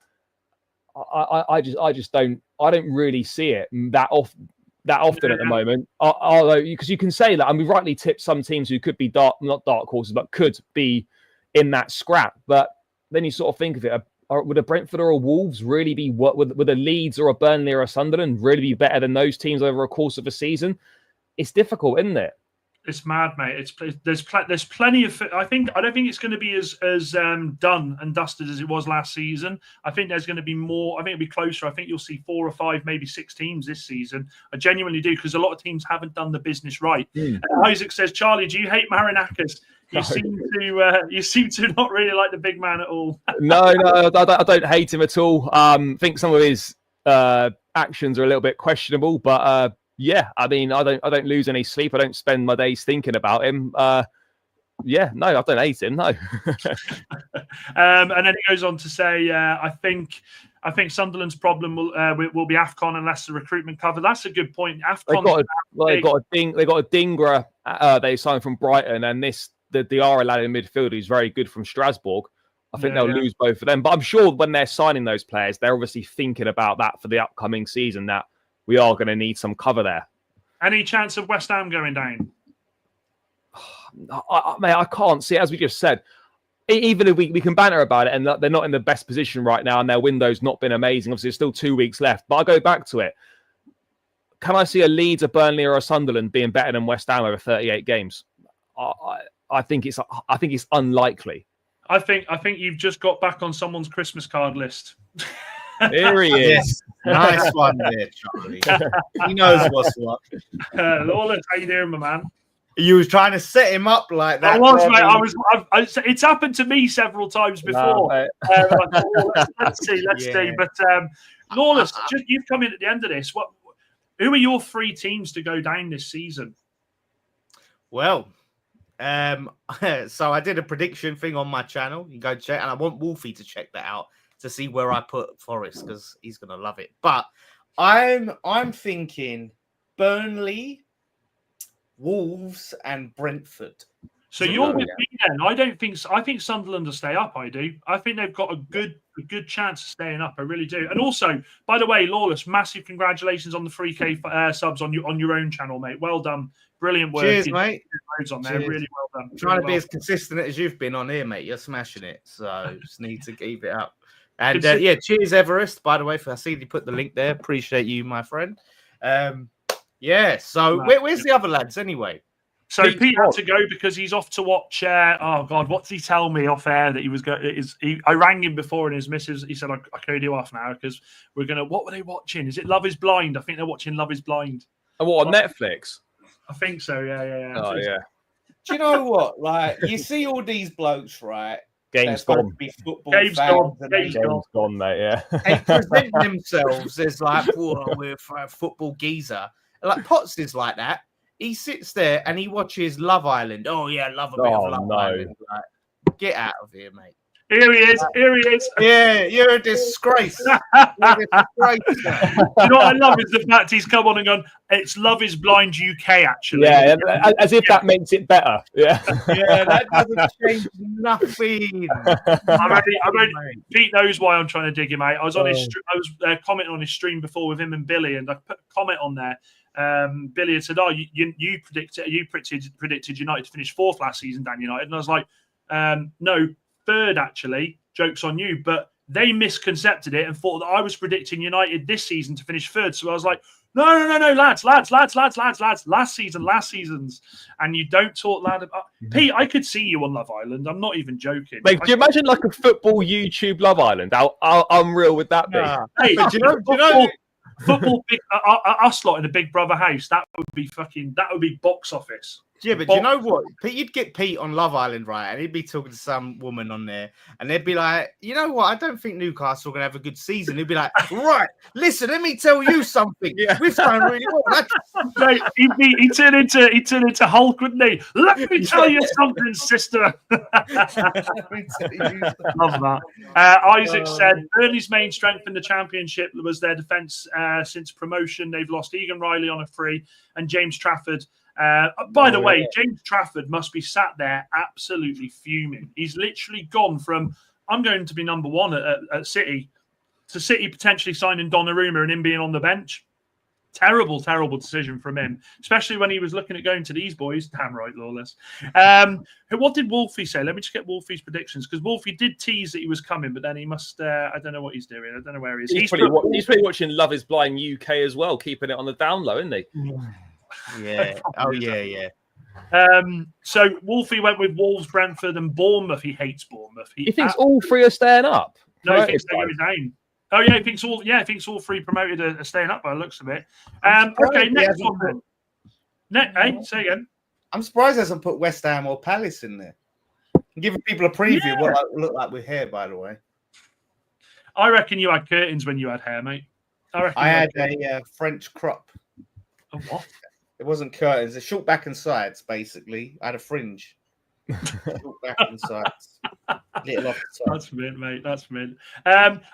I don't really see it that often at the moment. Although, because you can say that, and we rightly tipped some teams who could be not dark horses, but could be in that scrap. But then you sort of think of it. Would a Brentford or a Wolves really be would a Leeds or a Burnley or a Sunderland really be better than those teams over a course of a season? It's difficult, isn't it? It's mad, mate. There's plenty of. I don't think it's going to be as done and dusted as it was last season. I think there's going to be more. I think it'll be closer. I think you'll see 4 or 5, maybe 6 teams this season. I genuinely do, because a lot of teams haven't done the business right. Isaac says, Charlie, do you hate Marinakis? You seem to not really like the big man at all. No, I don't hate him at all. Think some of his actions are a little bit questionable, but yeah, I mean, I don't lose any sleep. I don't spend my days thinking about him. Yeah, no, I don't hate him. No. And then he goes on to say, I think Sunderland's problem will be AFCON unless the recruitment cover. That's a good point. AFCON. They got a Dingra. They signed from Brighton, and the Diarra lad in midfield who's very good from Strasbourg. I think they'll lose both of them. But I'm sure when they're signing those players, they're obviously thinking about that for the upcoming season, that we are going to need some cover there. Any chance of West Ham going down? I can't see it, as we just said. Even if we can banter about it, and they're not in the best position right now, and their window's not been amazing. Obviously, there's still 2 weeks left. But I go back to it. Can I see a Leeds, a Burnley, or a Sunderland being better than West Ham over 38 games? I think it's unlikely. I think you've just got back on someone's Christmas card list. Here he is. Nice one there, Charlie. He knows what's what. Lawless, how you doing, my man? You was trying to set him up like that. I was, mate. It's happened to me several times before. Let's see. But Lawless, you've come in at the end of this. Who are your 3 teams to go down this season? Well, so I did a prediction thing on my channel. You go check, and I want Wolfie to check that out to see where I put Forest, because he's gonna love it. But I'm thinking Burnley, Wolves, and Brentford. So you're with me again, I don't think. I think Sunderland will stay up. I do. I think they've got a good chance of staying up. I really do. And also, by the way, Lawless, massive congratulations on the 3K subs on your own channel, mate. Well done. Brilliant work. Cheers, mate. On there. Really well done. I'm trying to be as consistent as you've been on here, mate. You're smashing it. So just need to keep it up. And cheers, Everest. By the way, I see you put the link there. Appreciate you, my friend. So where's the other lads anyway? So Pete had to go because he's off to watch. Oh God, what did he tell me off air that he was going? I rang him before, and his missus. He said I can do off now because we're gonna. What were they watching? Is it Love Is Blind? I think they're watching Love Is Blind. Oh, what on Netflix? I think so. Yeah. Oh yeah. Do you know what? Like you see all these blokes, right? Game's gone. Game's gone, mate. Yeah. They present themselves as like, we're a football geezer. Like Potts is like that. He sits there and he watches Love Island. Oh yeah, love a bit of Love Island. Like, get out of here, mate. Here he is. Yeah, you're a disgrace. You're a disgrace. You know what I love is the fact he's come on and gone, it's Love Is Blind UK, actually. Yeah, as if that makes it better. Yeah. Yeah, that doesn't change nothing. Pete knows why I'm trying to dig him out. I was commenting on his stream before with him and Billy, and I put a comment on there. Billy had said, "Oh, you predicted United to finish fourth last season, Dan United," and I was like, "No, third actually. Joke's on you." But they misconcepted it and thought that I was predicting United this season to finish third. So I was like, "No, lads, last season's." And you don't talk loud about Pete. I could see you on Love Island. I'm not even joking. Mate, do you imagine like a football YouTube Love Island? How unreal would that be? Hey, do you know? Football, us lot in a Big Brother house. That would be box office. Yeah, but you know what? You'd get Pete on Love Island, right? And he'd be talking to some woman on there, and they'd be like, "You know what? I don't think Newcastle are going to have a good season." He'd be like, "Right, listen, let me tell you something. We've done really well." Right, he'd turn into Hulk, wouldn't he? Let me tell you something, sister. Love that. Isaac said Burnley's main strength in the Championship was their defence since promotion. They've lost Egan Riley on a free and James Trafford. By the way, James Trafford must be sat there absolutely fuming. He's literally gone from I'm going to be number one at City to City potentially signing Donnarumma and him being on the bench. Terrible decision from him, especially when he was looking at going to these boys. Damn right, Lawless. What did Wolfie say? Let me just get Wolfie's predictions because Wolfie did tease that he was coming, but then he must. I don't know what he's doing. I don't know where he is. He's probably watching Love Is Blind UK as well, keeping it on the down low, isn't he? Yeah. Oh, yeah. So Wolfie went with Wolves, Brentford, and Bournemouth. He hates Bournemouth. He thinks all three are staying up. No, he thinks they're going down. Oh yeah, he thinks all three promoted are staying up by the looks of it. Okay, next one. Say again. I'm surprised he hasn't put West Ham or Palace in there. I'm giving people a preview of what it looked like with hair, by the way. I reckon you had curtains when you had hair, mate. I had a French crop. A what? It wasn't curtains. It's short back and sides, basically. I had a fringe. Short back and sides. Little off the top. That's mint, mate. That's mint.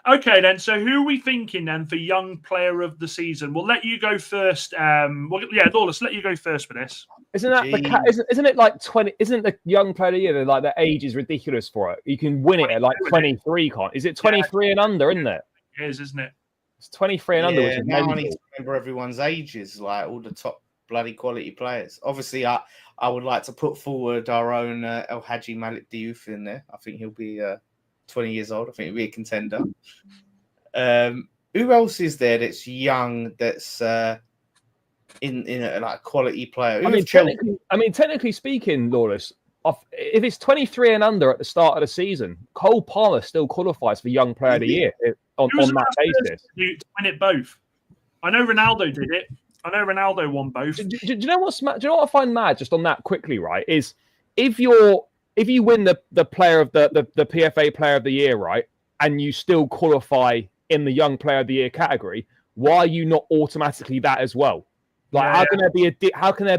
Okay, then. So who are we thinking then for young player of the season? We'll let you go first. Lawless, let you go first for this. Isn't that isn't it like 20? Isn't the young player of the year like the age is ridiculous for it? You can win it at like 23, can't? Is it 23 and under? Isn't it? It is, isn't it? It's 23 and under. Which is now I need to remember everyone's ages, like all the top bloody quality players. Obviously, I would like to put forward our own El Hadji Malik Diouf in there. I think he'll be 20 years old. I think he'll be a contender. Who else is there that's young? That's in a like quality player. Technically speaking, Lawless, if it's 23 and under at the start of the season, Cole Palmer still qualifies for Young Player of the Year on that basis. To win it both. I know Ronaldo did it. I know Ronaldo won both. Do you know what I find mad just on that quickly, right? Is if you win the player of the PFA Player of the Year, right, and you still qualify in the Young Player of the Year category, why are you not automatically that as well? Like, how can there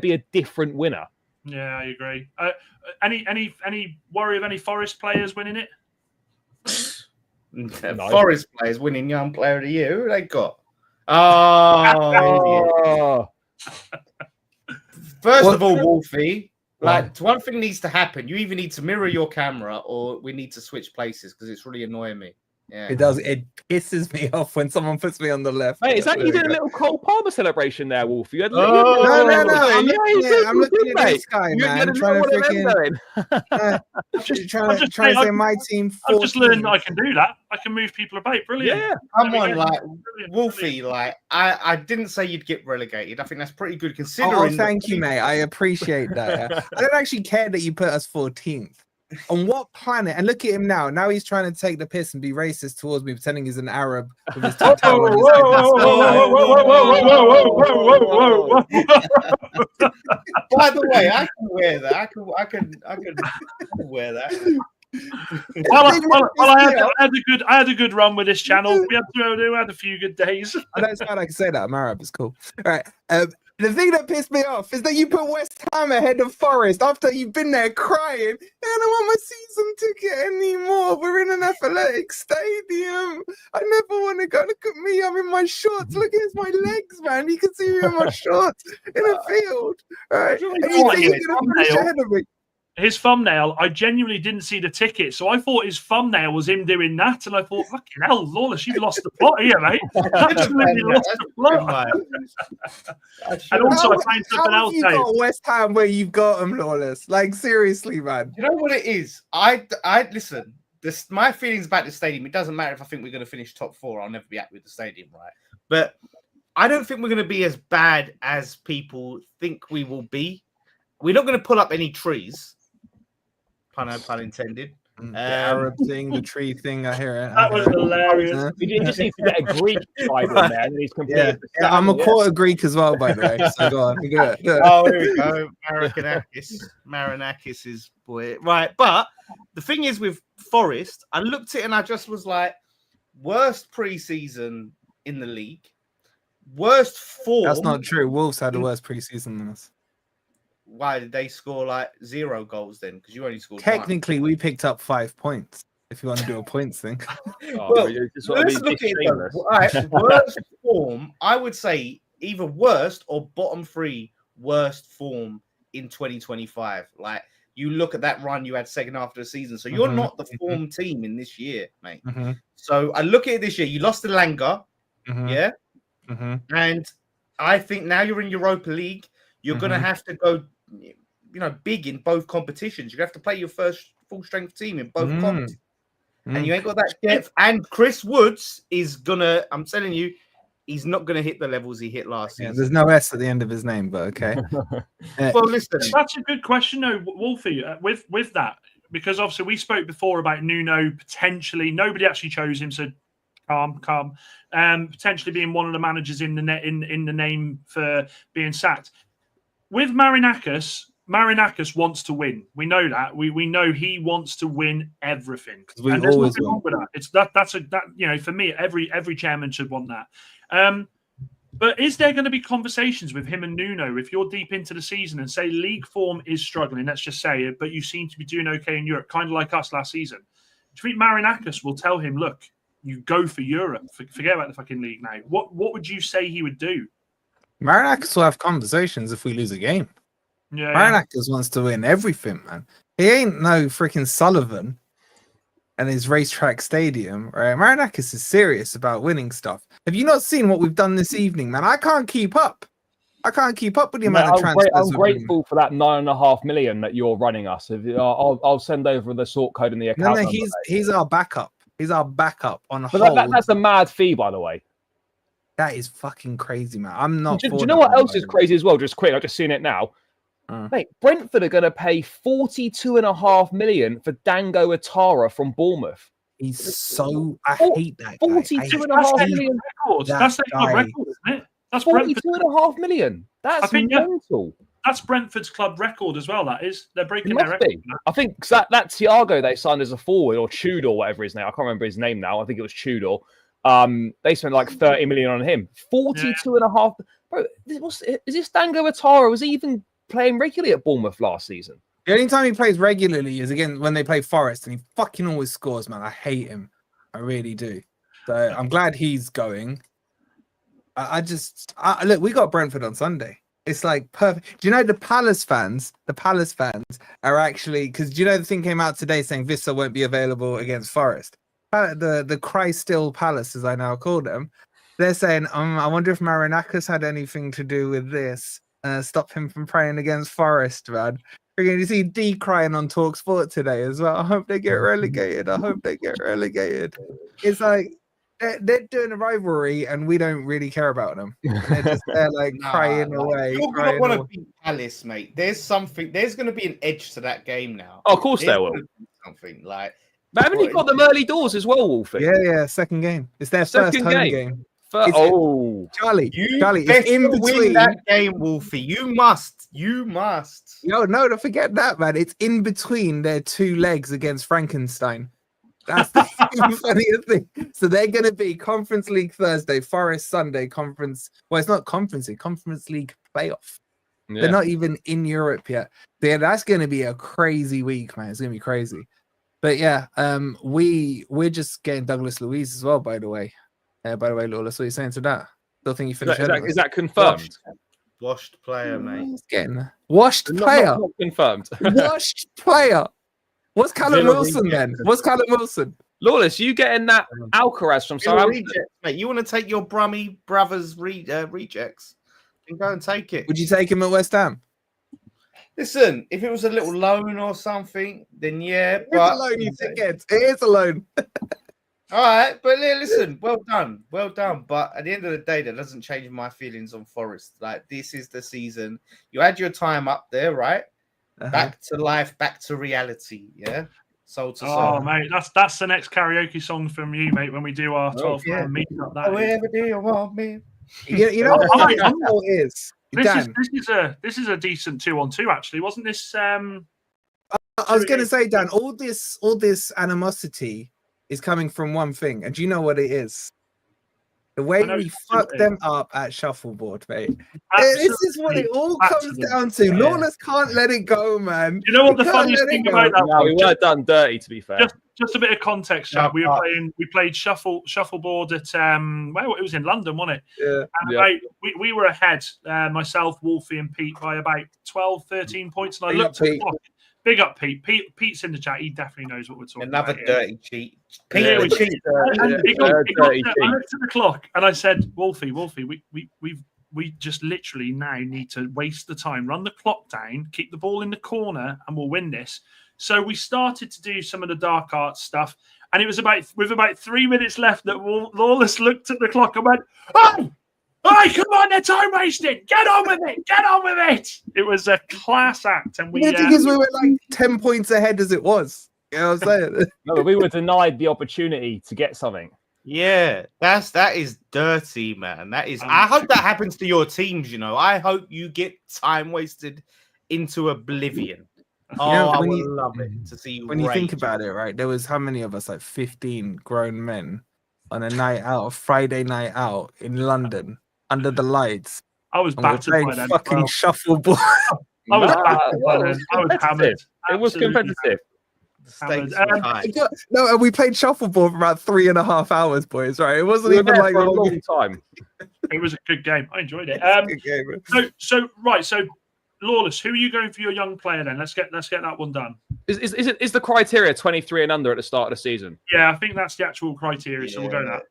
be a different winner? Yeah, I agree. Any worry of any Forest players winning it? No. Forest players winning Young Player of the Year. Who they got? Oh. First of all, Wolfie, Like, one thing needs to happen. You either need to mirror your camera or we need to switch places because it's really annoying me. Yeah, It does. It pisses me off when someone puts me on the left. Mate, is that There you we doing a go. little Cole Palmer celebration there, Wolf? You had No. I'm looking at this guy, man. Trying to freaking trying to say my team. I've just learned that I can do that. I can move people about. Brilliant. Yeah. come on, like Wolfie. Like, I didn't say you'd get relegated. I think that's pretty good considering. Oh, thank you, mate. I appreciate that. Yeah. I don't actually care that you put us 14th. On what planet? And look at him now. Now he's trying to take the piss and be racist towards me, pretending he's an Arab with his tattoo on his head. By the way, I can wear that. I can wear that. I had a good run with this channel. We had a few good days. I don't sound like I say that. I'm Arab. It's cool. All right. The thing that pissed me off is that you put West Ham ahead of Forest after you've been there crying. I don't want my season ticket anymore. We're in an athletic stadium. I never want to go. Look at me. I'm in my shorts. Look at my legs, man. You can see me in my shorts in a field. All right. And you think you're going to finish ahead of me. His thumbnail, I genuinely didn't see the ticket, so I thought his thumbnail was him doing that, and I thought, fucking hell, Lawless, you've lost the plot here, mate. Absolutely lost the plot. And also, I found something else. You got West Ham where you've got them, Lawless. Like, seriously, man. You know what it is? I listen. My feelings about the stadium. It doesn't matter if I think we're going to finish top 4. I'll never be happy with the stadium, right? But I don't think we're going to be as bad as people think we will be. We're not going to pull up any trees. Pun intended. The Arab thing, the tree thing, I hear it. That was hilarious. You just need to get a Greek side in there, and he's completely. Yeah, I'm a quarter Greek as well, by the way. So go on, go ahead. Oh, here we go. Marinakis is boy. Right, but the thing is with Forest, I looked at it and I just was like, worst preseason in the league, worst form. That's not true. Wolves had the worst preseason than us. Why did they score like 0 goals then? Because you only scored Technically, we picked up 5 points. If you want to do a points thing. Well, let's look at it. Right, worst form. I would say either worst or bottom 3 worst form in 2025. Like, you look at that run you had second half of the season. So you're not the form team in this year, mate. So I look at it this year. You lost to Langa, yeah, and I think now you're in Europa League. You're going to have to go, big in both competitions. You have to play your first full strength team in both comps. And you ain't got that depth. And Chris Woods is gonna, I'm telling you, he's not gonna hit the levels he hit last season. There's no S at the end of his name, but okay. Well, listen, that's a good question, though, Wolfie. With that, because obviously we spoke before about Nuno potentially. Nobody actually chose him, so calm. Potentially being one of the managers in the name for being sacked. With Marinakis wants to win. We know that. We know he wants to win everything. And there's nothing wrong with that. That's for me, every chairman should want that. But is there going to be conversations with him and Nuno if you're deep into the season and say league form is struggling, let's just say it, but you seem to be doing okay in Europe, kind of like us last season? Do you think Marinakis will tell him, look, you go for Europe, forget about the fucking league now? What would you say he would do? Marinakis will have conversations if we lose a game. Yeah, Marinakis wants to win everything, man. He ain't no freaking Sullivan and his racetrack stadium, right? Marinakis is serious about winning stuff. Have you not seen what we've done this evening, man? I can't keep up. with the amount of transfers. I'm grateful for that 9.5 million that you're running us. I'll send over the sort code and the account. No, he's our backup. He's our backup on a but whole. That's a mad fee, by the way. That is fucking crazy, man. I'm not. Do you know what else is crazy as well? Just quick, I've just seen it now. Mate, Brentford are going to pay 42.5 million for Dango Atara from Bournemouth. He's so. I hate that. 42.5 million. That's their club record, isn't it? That's 42.5 million. That's mental. That's Brentford's club record as well. That is. They're breaking their record. I think that Thiago they signed as a forward, or Tudor, whatever his name. I can't remember his name now. I think it was Tudor. They spent like 30 million on him. 42.5. Bro, is this Dango Atara? Was he even playing regularly at Bournemouth last season? The only time he plays regularly is again when they play Forest, and he fucking always scores, man. I hate him. I really do. So I'm glad he's going. Look, we got Brentford on Sunday. It's like perfect. Do you know the Palace fans? The Palace fans are actually, because do you know the thing came out today saying Vista won't be available against Forest. The Cry-Still Palace, as I now call them, they're saying, I wonder if Marinakis had anything to do with this. Stop him from playing against Forest, man. You're going to see D crying on Talk Sport today as well. I hope they get relegated. I hope they get relegated. It's like they're doing a rivalry and we don't really care about them. They're just there like crying away. You're going to want to beat Palace, mate. There's going to be an edge to that game now. Oh, of course there will. Something like. But haven't you got them early doors as well, Wolfie? Yeah, second game. It's their first home game. Charlie, it's in between that game, Wolfie. You must. No, don't forget that, man. It's in between their two legs against Frankenstein. That's the funniest thing. So they're going to be Conference League Thursday, Forest Sunday, Conference. Well, it's not Conference League, Conference League playoff. Yeah. They're not even in Europe yet. Yeah, that's going to be a crazy week, man. It's going to be crazy. But yeah, we're just getting Douglas Luiz as well, by the way. Lawless, what are you saying to that? Still think you finished? Is that confirmed? Washed player, mate. Getting washed player. Not confirmed. Washed player. What's Callum Wilson then? What's Callum Wilson? Lawless, you getting that Alcaraz from Southampton? Mate, you want to take your Brummy brothers rejects? And go and take it. Would you take him at West Ham? Listen, if it was a little loan or something, then yeah. It's a loan, you forget. It is a loan. All right, but listen, well done. But at the end of the day, that doesn't change my feelings on Forest. Like, this is the season. You had your time up there, right? Back to life, back to reality. Yeah. Soul to soul. Oh, mate, that's the next karaoke song from you, mate. When we do our 12-man meeting up, that wherever do you want me? You know what it is. This is a decent 2-on-2, actually, wasn't this? I was going to say, Dan, all this animosity is coming from one thing, and do you know what it is? The way we fuck them up at shuffleboard, mate. This is what it all comes down to. Yeah. Lawless can't let it go, man. You know what the funniest thing about that? No, we were done dirty, to be fair. Just a bit of context, Chad. We played shuffleboard at it was in London, wasn't it? Yeah. And we were ahead, myself, Wolfie, and Pete by about 12, 13 points. And I looked at the clock. Big up, Pete. Pete's in the chat. He definitely knows what we're talking about. Another dirty cheat. Pete, I looked at the clock and I said, Wolfie, we just literally now need to waste the time, run the clock down, keep the ball in the corner, and we'll win this. So we started to do some of the dark arts stuff, and it was with about 3 minutes left that Lawless looked at the clock and went, "Oh! Hey, come on, they're time wasting. Get on with it. It was a class act. And because we were like 10 points ahead as it was. You know what I'm saying? No, but we were denied the opportunity to get something. Yeah, that is dirty, man. That is. I hope that happens to your teams, you know. I hope you get time wasted into oblivion. I would love it to see you. When you think about it, right? There was how many of us? Like 15 grown men on a Friday night out in London. Under the lights. I was battered by then. Fucking shuffleboard. I was battered by then. I was hammered. It was competitive. No, we played shuffleboard for about 3.5 hours, boys. Right? It wasn't even like a long time. It was a good game. I enjoyed it. So Lawless, who are you going for your young player then? Let's get that one done. Is the criteria 23 and under at the start of the season? Yeah, I think that's the actual criteria. So we'll go that.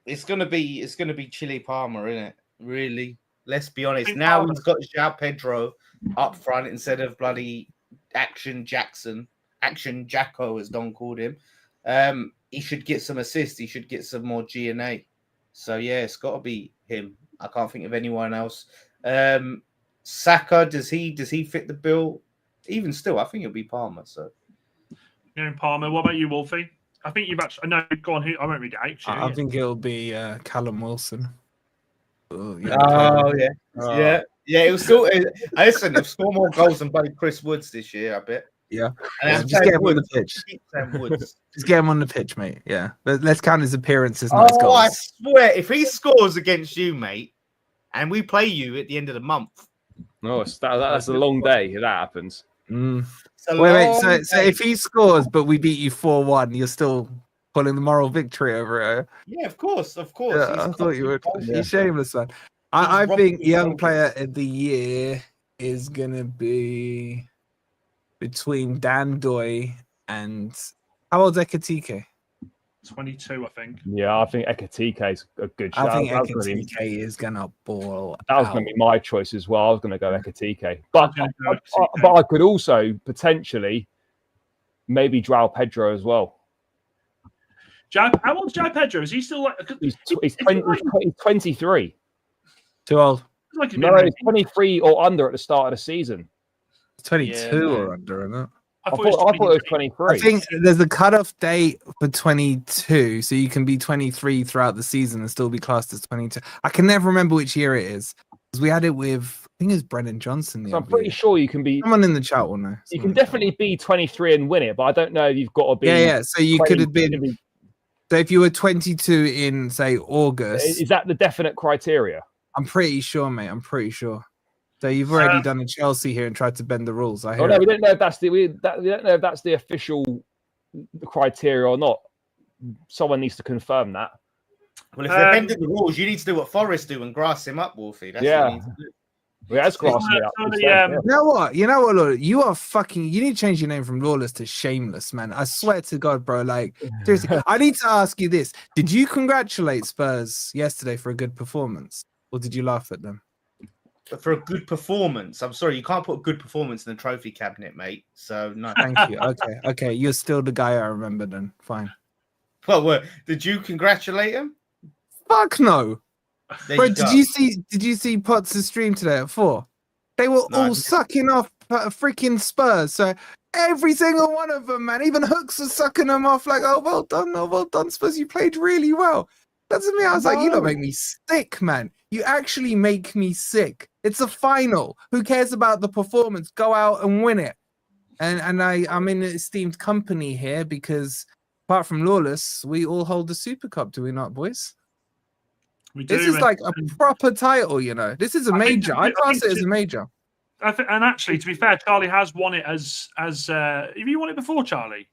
It's gonna be Chile Palmer, isn't it? Really? Let's be honest. Now he's got João Pedro up front instead of bloody Action Jackson, Action Jacko, as Don called him. He should get some assists. He should get some more G&A. So yeah, it's got to be him. I can't think of anyone else. Saka, does he fit the bill? Even still, I think it'll be Palmer. So, Palmer. What about you, Wolfie? I think you've actually. No, go on. I won't read it out. I think it'll be Callum Wilson. Yeah. It was still. Listen, he'll score more goals than bloody Chris Woods this year. I bet. Yeah. Just get him on the pitch. Just get him on the pitch, mate. Yeah. Let's count his appearances. Not his goals. I swear, if he scores against you, mate, and we play you at the end of the month. No, that's a long day if that happens. Wait. So if he scores, but we beat you 4-1, you're still pulling the moral victory over it? Yeah, of course. Yeah, I thought you would. He's shameless, man. I think young player of the year is gonna be between Dan Doy and how old's Ekatike? 22, I think. Yeah, I think Ekatike is a good shout. I think Ekatike is gonna ball. That was going to be my choice as well. I was going to go Ekatike, but I could also potentially maybe Joao Pedro as well. How old's Joao Pedro? Is he still like? He's 23. Too old. Like No, he's 23 or under at the start of the season. 22 or under, isn't it? I thought it was 23. I think there's a cutoff date for 22, so you can be 23 throughout the season and still be classed as 22. I can never remember which year it is because we had it with, I think it was Brendan Johnson. So I'm pretty sure you can be. Someone in the chat will know. You can definitely be 23 and win it, but I don't know if you've got to be. Yeah. So you could have been. So if you were 22 in, say, August, is that the definite criteria? I'm pretty sure, mate. I'm pretty sure. So you've already done a Chelsea here and tried to bend the rules. We don't know if that's we don't know if that's the official criteria or not. Someone needs to confirm that. Well, if they're bending the rules, you need to do what Forest do and grass him up, Wolfie. That's what you need to do. Yeah, that's grass me up. You know what, Lawless? You are fucking. You need to change your name from Lawless to Shameless, man. I swear to God, bro. Like seriously, I need to ask you this: did you congratulate Spurs yesterday for a good performance, or did you laugh at them? For a good performance. I'm sorry, you can't put a good performance in the trophy cabinet, mate. So no. Thank you. Okay. You're still the guy I remember then. Fine. Well, did you congratulate him? Fuck no. Bro, Did you see Potts' stream today at 4? They were all sucking off freaking Spurs. So every single one of them, man, even Hooks was sucking them off like, oh, well done, Spurs. You played really well. That's me. I was like, you don't make me sick, man. You actually make me sick. It's a final. Who cares about the performance? Go out and win it. And I'm in esteemed company here because apart from Lawless, we all hold the Super Cup, do we not, boys? We do. This is like a proper title, you know. This is a major. I class it as a major. And actually, to be fair, Charlie has won it as. Have you won it before, Charlie?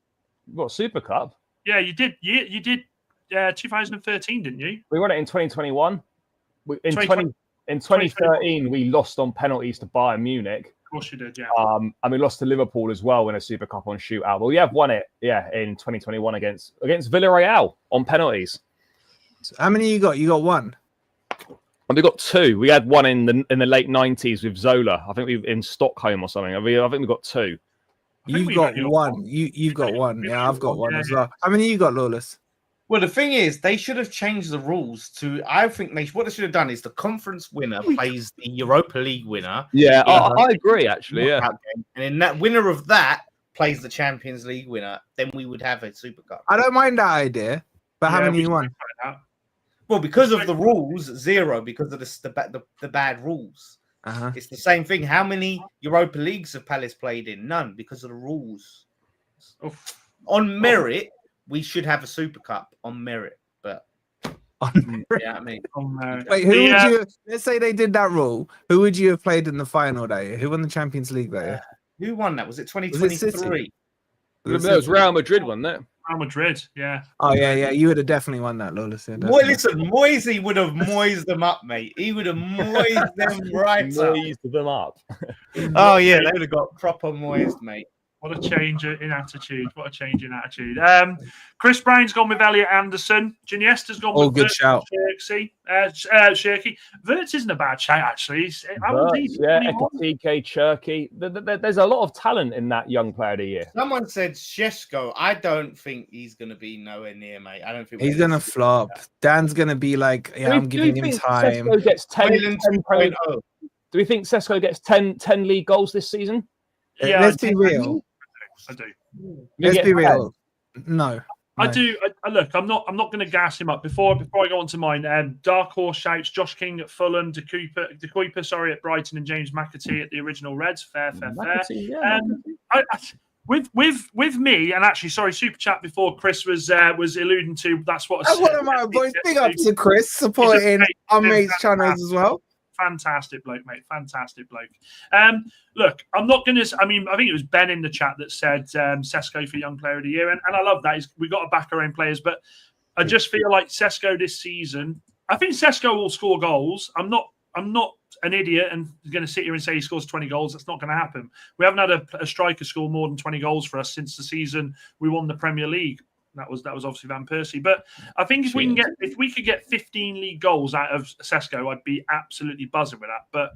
What, Super Cup? Yeah, you did. You did. 2013, didn't you? We won it in 2021. In 2013, we lost on penalties to Bayern Munich. Of course you did, yeah. And we lost to Liverpool as well in a Super Cup on shootout. But we have won it, in 2021 against Villarreal on penalties. So how many you got? You got one. And we got two. We had one in the late 90s with Zola. I think we in Stockholm or something. I think we got two. You've got one. You've got one. Yeah, I've got one as well. How many you got, Lawless? Well, the thing is, they should have changed the rules to. I think what they should have done is the conference winner plays the Europa League winner. Yeah, I agree. Actually, yeah. And then that winner of that plays the Champions League winner. Then we would have a Super Cup. I don't mind that idea, but how many you want? Well, because of the rules, 0. Because of the bad rules. It's the same thing. How many Europa Leagues have Palace played in? None, because of the rules. On merit, we should have a Super Cup on merit, but yeah, I mean, wait, who would you? Let's say they did that rule. Who would you have played in the final that year? Who won the Champions League that year? Who won that? Was it 2023? It was Real Madrid, wasn't it? Real Madrid, yeah. Oh yeah. You would have definitely won that, Lawless. Yeah, boy, listen, Moisey would have moised them up, mate. He would have moised them up. Oh yeah, they would have got proper moised, mate. What a change in attitude. Chris Brown's gone with Elliot Anderson. Ginesta's gone with good shout. Shirky. Wirtz isn't a bad shout, actually. Ekatike, Cherky. There's a lot of talent in that young player of the year. Someone said Sesko. I don't think he's going to be nowhere near, mate. I don't think he's going to flop. Dan's going to be like, I'm giving him time. Sesko gets 10 do we think Sesko gets 10 league goals this season? Yeah, let's be real. I do. Let's be real. No. I do. Look, I'm not going to gas him up. Before I go on to mine, Dark Horse shouts Josh King at Fulham, De Cooper, at Brighton, and James McAtee at the original Reds. Fair. Yeah, with me, and actually, sorry, super chat before Chris was alluding to. That's what one of my boys. Big up to Chris supporting our mates' channels as well. Fantastic bloke, mate. Fantastic bloke. Look, I'm not going to. I mean, I think it was Ben in the chat that said Sesko for Young Player of the Year, and I love that. We've got to back our own players, but I just feel like Sesko this season. I think Sesko will score goals. I'm not I'm not an idiot and going to sit here and say he scores 20 goals. That's not going to happen. We haven't had a striker score more than 20 goals for us since the season we won the Premier League. That was obviously Van Persie. But I think if we could get 15 league goals out of Sesko, I'd be absolutely buzzing with that. But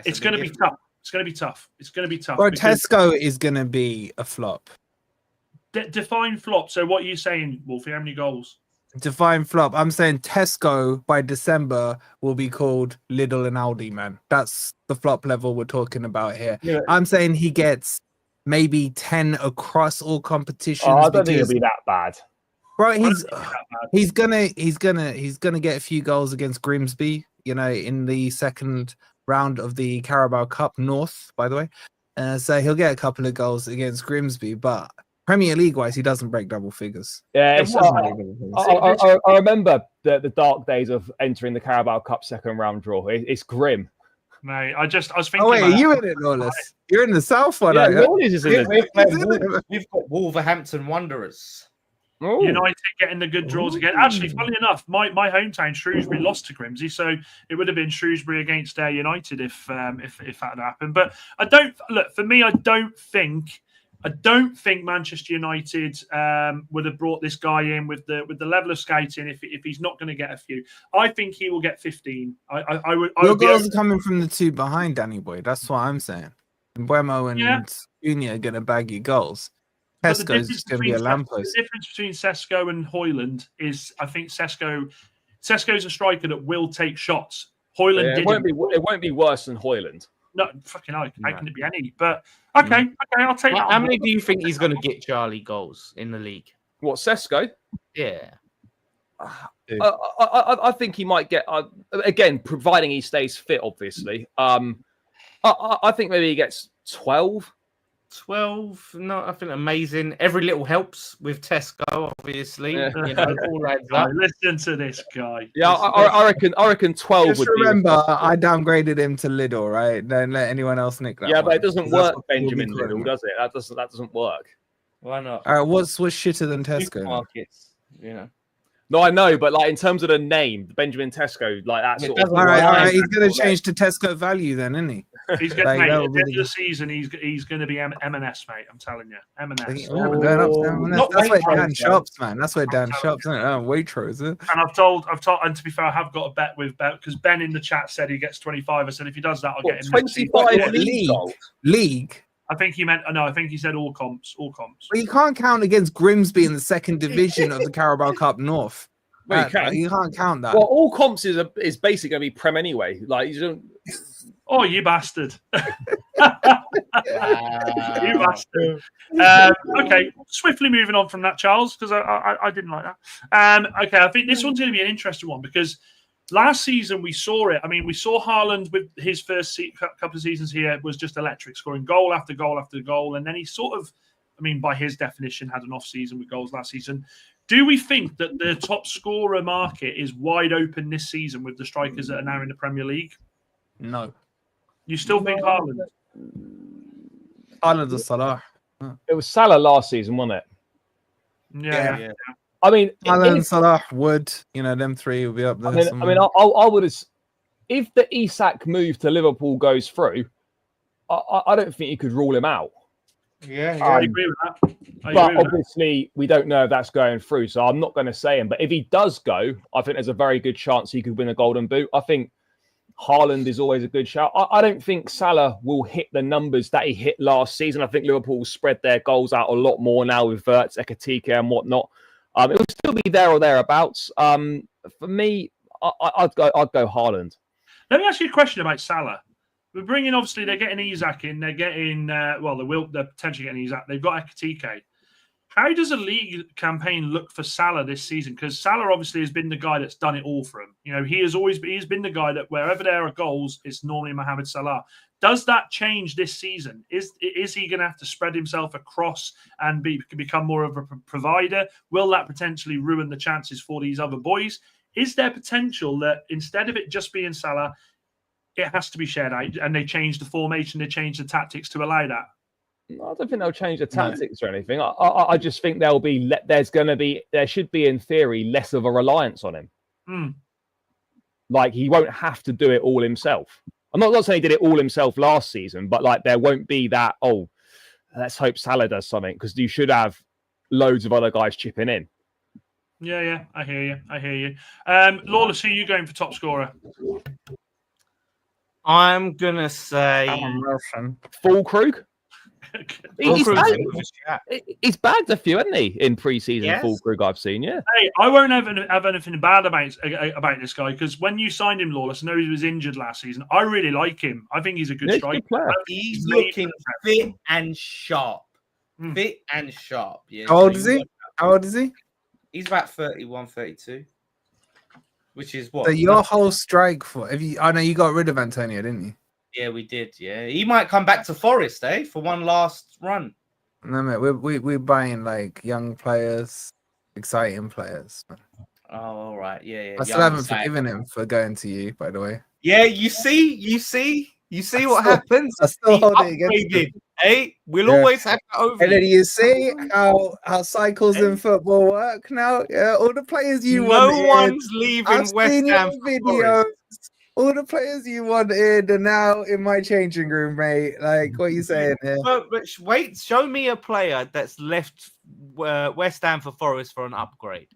it's going to be tough. It's going to be tough. It's going to be tough. Well, Sesko is going to be a flop. Define flop. So what are you saying, Wolfie? How many goals? Define flop. I'm saying Tesco by December will be called Lidl and Aldi, man. That's the flop level we're talking about here. Yeah. I'm saying he gets maybe 10 across all competitions. I don't think it'll be that bad. Bro, he's gonna get a few goals against Grimsby, in the second round of the Carabao Cup North, by the way. So he'll get a couple of goals against Grimsby, but Premier League wise, he doesn't break double figures. Yeah, I remember the dark days of entering the Carabao Cup second round draw. It's grim. Mate, I was thinking. Oh wait, are you in it, Lawless? You're in the South one. Yeah, Lawless is in it. We've got Wolverhampton Wanderers. Ooh. United getting the good draws again. Actually, funnily enough, my hometown Shrewsbury lost to Grimsby, so it would have been Shrewsbury against United if that had happened. But I don't think Manchester United would have brought this guy in with the level of scouting if he's not going to get a few. I think he will get 15. Your goals are coming from the two behind, Danny Boy. That's what I'm saying. Mbeumo and Cunha are going to bag you goals. Sesko's just going to be a lamppost. The difference between Sesko and Haaland is, I think Sesko's a striker that will take shots. Haaland didn't. It won't be worse than Haaland. No, fucking hell. How can it be any? But okay, I'll take that. How many do you think he's going to get, Charlie, goals in the league? What, Sesko? Yeah. I think he might get, again, providing he stays fit, obviously. I think maybe he gets 12. 12, no, I think amazing. Every little helps with Tesco, obviously. Yeah. All adds up. Listen to this guy. Yeah, I reckon 12 Just would remember, I downgraded him to Lidl, right? Don't let anyone else nick that. Yeah, but it doesn't work, Benjamin Lidl, does it? That doesn't work. Why not? All right, what's shitter than Tesco? Markets, No, I know, but in terms of the name, Benjamin Tesco, that sort of. All right, he's going to change to Tesco value then, isn't he? He's going to, at the end of the season, he's going to be M&S, mate. I'm telling you, M&S. That's where Dan shops, man. That's where Dan shops, isn't it? Waitrose. And I've told, and to be fair, I have got a bet with because Ben in the chat said he gets 25. I said if he does that, I'll get him 25 league. I think he meant I think he said all comps. Well, you can't count against Grimsby in the second division of the Carabao Cup North. Well, you can't count that. Well, all comps is basically going to be Prem anyway. You don't. Oh, you bastard! You bastard. Okay, swiftly moving on from that, Charles, because I didn't like that. Okay, I think this one's going to be an interesting one because last season we saw it. I mean, we saw Haaland with his first couple of seasons here was just electric, scoring goal after goal after goal, and then he sort of, by his definition, had an off season with goals last season. Do we think that the top scorer market is wide open this season with the strikers that are now in the Premier League? No. You still think Haaland? Haaland or Salah? It was Salah last season, wasn't it? Yeah. I mean, Haaland, Salah, Wood, them three will be up there. I would have. If the Isak move to Liverpool goes through, I don't think you could rule him out. Yeah, I agree with that. But obviously, we don't know if that's going through, so I'm not going to say him. But if he does go, I think there's a very good chance he could win a Golden Boot. I think Haaland is always a good shout. I don't think Salah will hit the numbers that he hit last season. I think Liverpool will spread their goals out a lot more now with Wirtz, Ekitike and whatnot. It will still be there or thereabouts. For me, I'd go Haaland. Let me ask you a question about Salah. We're bringing, obviously, they're getting Isak in. They're getting, they're potentially getting Isak. They've got Ekitike. How does a league campaign look for Salah this season? Because Salah obviously has been the guy that's done it all for him. He's been the guy that wherever there are goals, it's normally Mohamed Salah. Does that change this season? Is he going to have to spread himself across and become more of a provider? Will that potentially ruin the chances for these other boys? Is there potential that instead of it just being Salah, it has to be shared out and they change the formation, they change the tactics to allow that? I don't think they'll change the tactics or anything. I just think there should be in theory less of a reliance on him. Like, he won't have to do it all himself. I'm not saying he did it all himself last season, but like there won't be that, oh, let's hope Salah does something, because you should have loads of other guys chipping in. Yeah, I hear you. Lawless, who are you going for top scorer? I'm gonna say Füllkrug. Hey, He's bagged a few, hasn't he, in pre-season? Yes. Füllkrug I've seen, yeah. I won't have anything bad about this guy, because when you signed him, Lawless, I know he was injured last season. I really like him. I think he's a good striker. He's looking fit and sharp. Fit and sharp. Yeah. How old is he? How old is he? He's about 31, 32. Which is what? So your whole strike for I know you got rid of Antonio, didn't you? Yeah, we did. Yeah, he might come back to Forest, for one last run. No, mate, we're buying like young players, exciting players. Man. Oh, all right. Yeah. I still haven't forgiven him for going to you, by the way. Yeah, you see what happens. I still hold it against him. Hey, we'll always have that over. And then you see how cycles in football work now. Yeah, all the players you wanted. No one's leaving I've West seen Ham your for videos. Forest. All the players you wanted are now in my changing room, mate. Like, what are you saying here? But wait, show me a player that's left West Ham for Forest for an upgrade.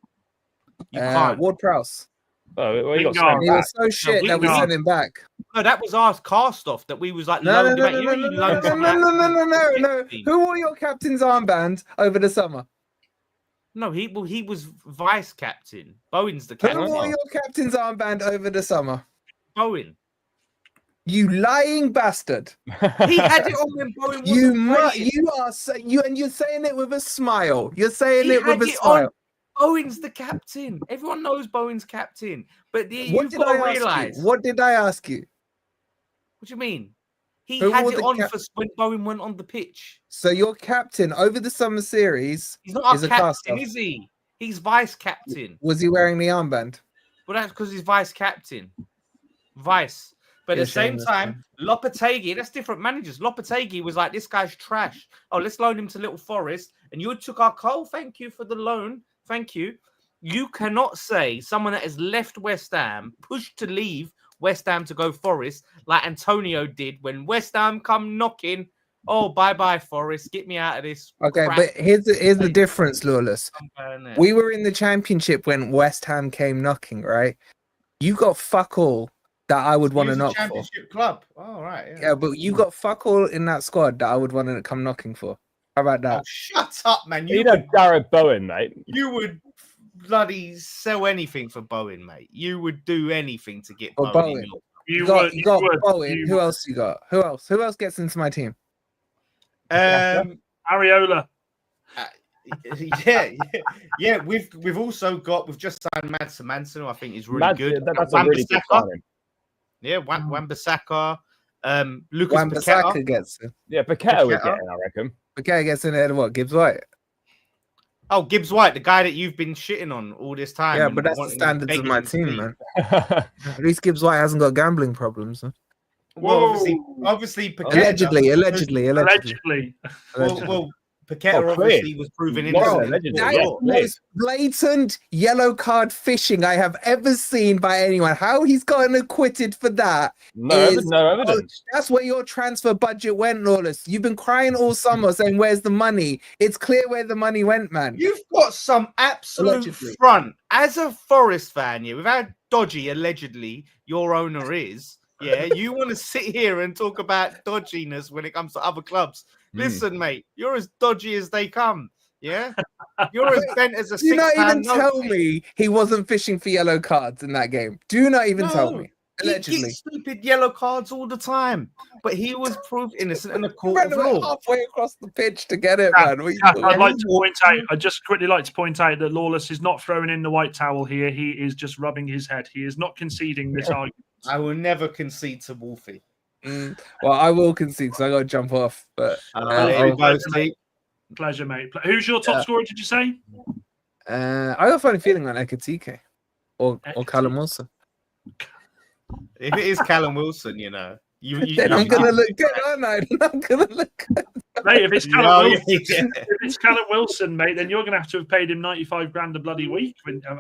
You can't. Ward Prowse. Oh, he got Lingard. sent He back. was so shit that we Lingard. sent him back. No, that was our cast off that we was like No. loaned back. You know, you loaned someone out. Who wore your captain's armband over the summer? No, he was vice captain. Bowen's the Who captain. wore your captain's armband over the summer? Bowen. You lying bastard! He had it on when Bowen wasn't playing. You're saying it with a smile. You're saying He it with had a it smile. on. Bowen's the captain. Everyone knows Bowen's captain. But What you've did got I to ask realise. you? What did I ask you? What do you mean? He Who had wore it the on cap- for when Bowen went on the pitch. So your captain over the summer series He's not is our a cast captain, off. is he? He's vice captain. Was he wearing the armband? Well, that's because he's vice captain. Vice. But at the same time, Lopetegui, that's different managers. Lopetegui was like, this guy's trash. Oh, let's loan him to Little Forest. And you took our call. Thank you for the loan. Thank you. You cannot say someone that has left West Ham, pushed to leave West Ham to go Forest, like Antonio did when West Ham come knocking. Oh, bye-bye, Forest. Get me out of this. Okay, crap. but here's the difference, Lawless. We We were in the championship when West Ham came knocking, right? You got fuck all that I would want to knock for. Championship club. Oh, right. Yeah, but you got fuck all in that squad that I would want to come knocking for. How about that? Oh, shut up, man. You know Jared Bowen, mate. You would bloody sell anything for Bowen, mate. You would do anything to get For Bowen. Bowen. In your... You got would. Bowen. You Who would. else you got? Who else? Who else gets into my team? Areola. Yeah. We've also got. We've just signed Madsen Manson, who I think is really good. That's a really good signing. Yeah, Wan-Bissaka. Lucas Wan-Bissaka Paqueta. gets in. Yeah, Paqueta would Paqueta. get in, I reckon. Okay, gets in ahead of what? Gibbs White. Oh, Gibbs White, the guy that you've been shitting on all this time. Yeah, and but that's the wanting- standards of begging my him to team, leave. man. At least Gibbs White hasn't got gambling problems. Huh? Well, Whoa. obviously, Paqueta. Allegedly. Well, Paqueta Oh, obviously was proven Bro, innocent. allegedly. That Yeah, is the most blatant yellow card fishing I have ever seen by anyone. How he's gotten acquitted for that? No is- evidence. That's where your transfer budget went, Lawless. You've been crying all summer saying, where's the money? It's clear where the money went, man. You've got some absolute Allegedly. front. As a Forest fan, with how dodgy allegedly your owner is, you want to sit here and talk about dodginess when it comes to other clubs. Listen, mate, you're as dodgy as they come. Yeah, you're as bent as a Do not even £6 tell note. me he wasn't fishing for yellow cards in that game. Do not even tell me. He Allegedly. gets stupid yellow cards all the time, but he was proved innocent in the court Ran of away law. halfway across the pitch to get it, Yeah, man. What are you Yeah, doing? I'd like to point out. I'd just quickly like to point out that Lawless is not throwing in the white towel here. He is just rubbing his head. He is not conceding this argument. I will never concede to Wolfie. Well, I will concede because I got to jump off. But There you go, Steve. Pleasure, mate. Who's your top scorer? Did you say? I got a funny feeling on Ekatike or Callum Wilson. If it is Callum Wilson, you know, Then I'm gonna look good, aren't I? I'm gonna look good. Mate, if it's Callum No, Wilson, yeah. if it's Callum Wilson, mate, then you're going to have paid him 95 grand a bloody week,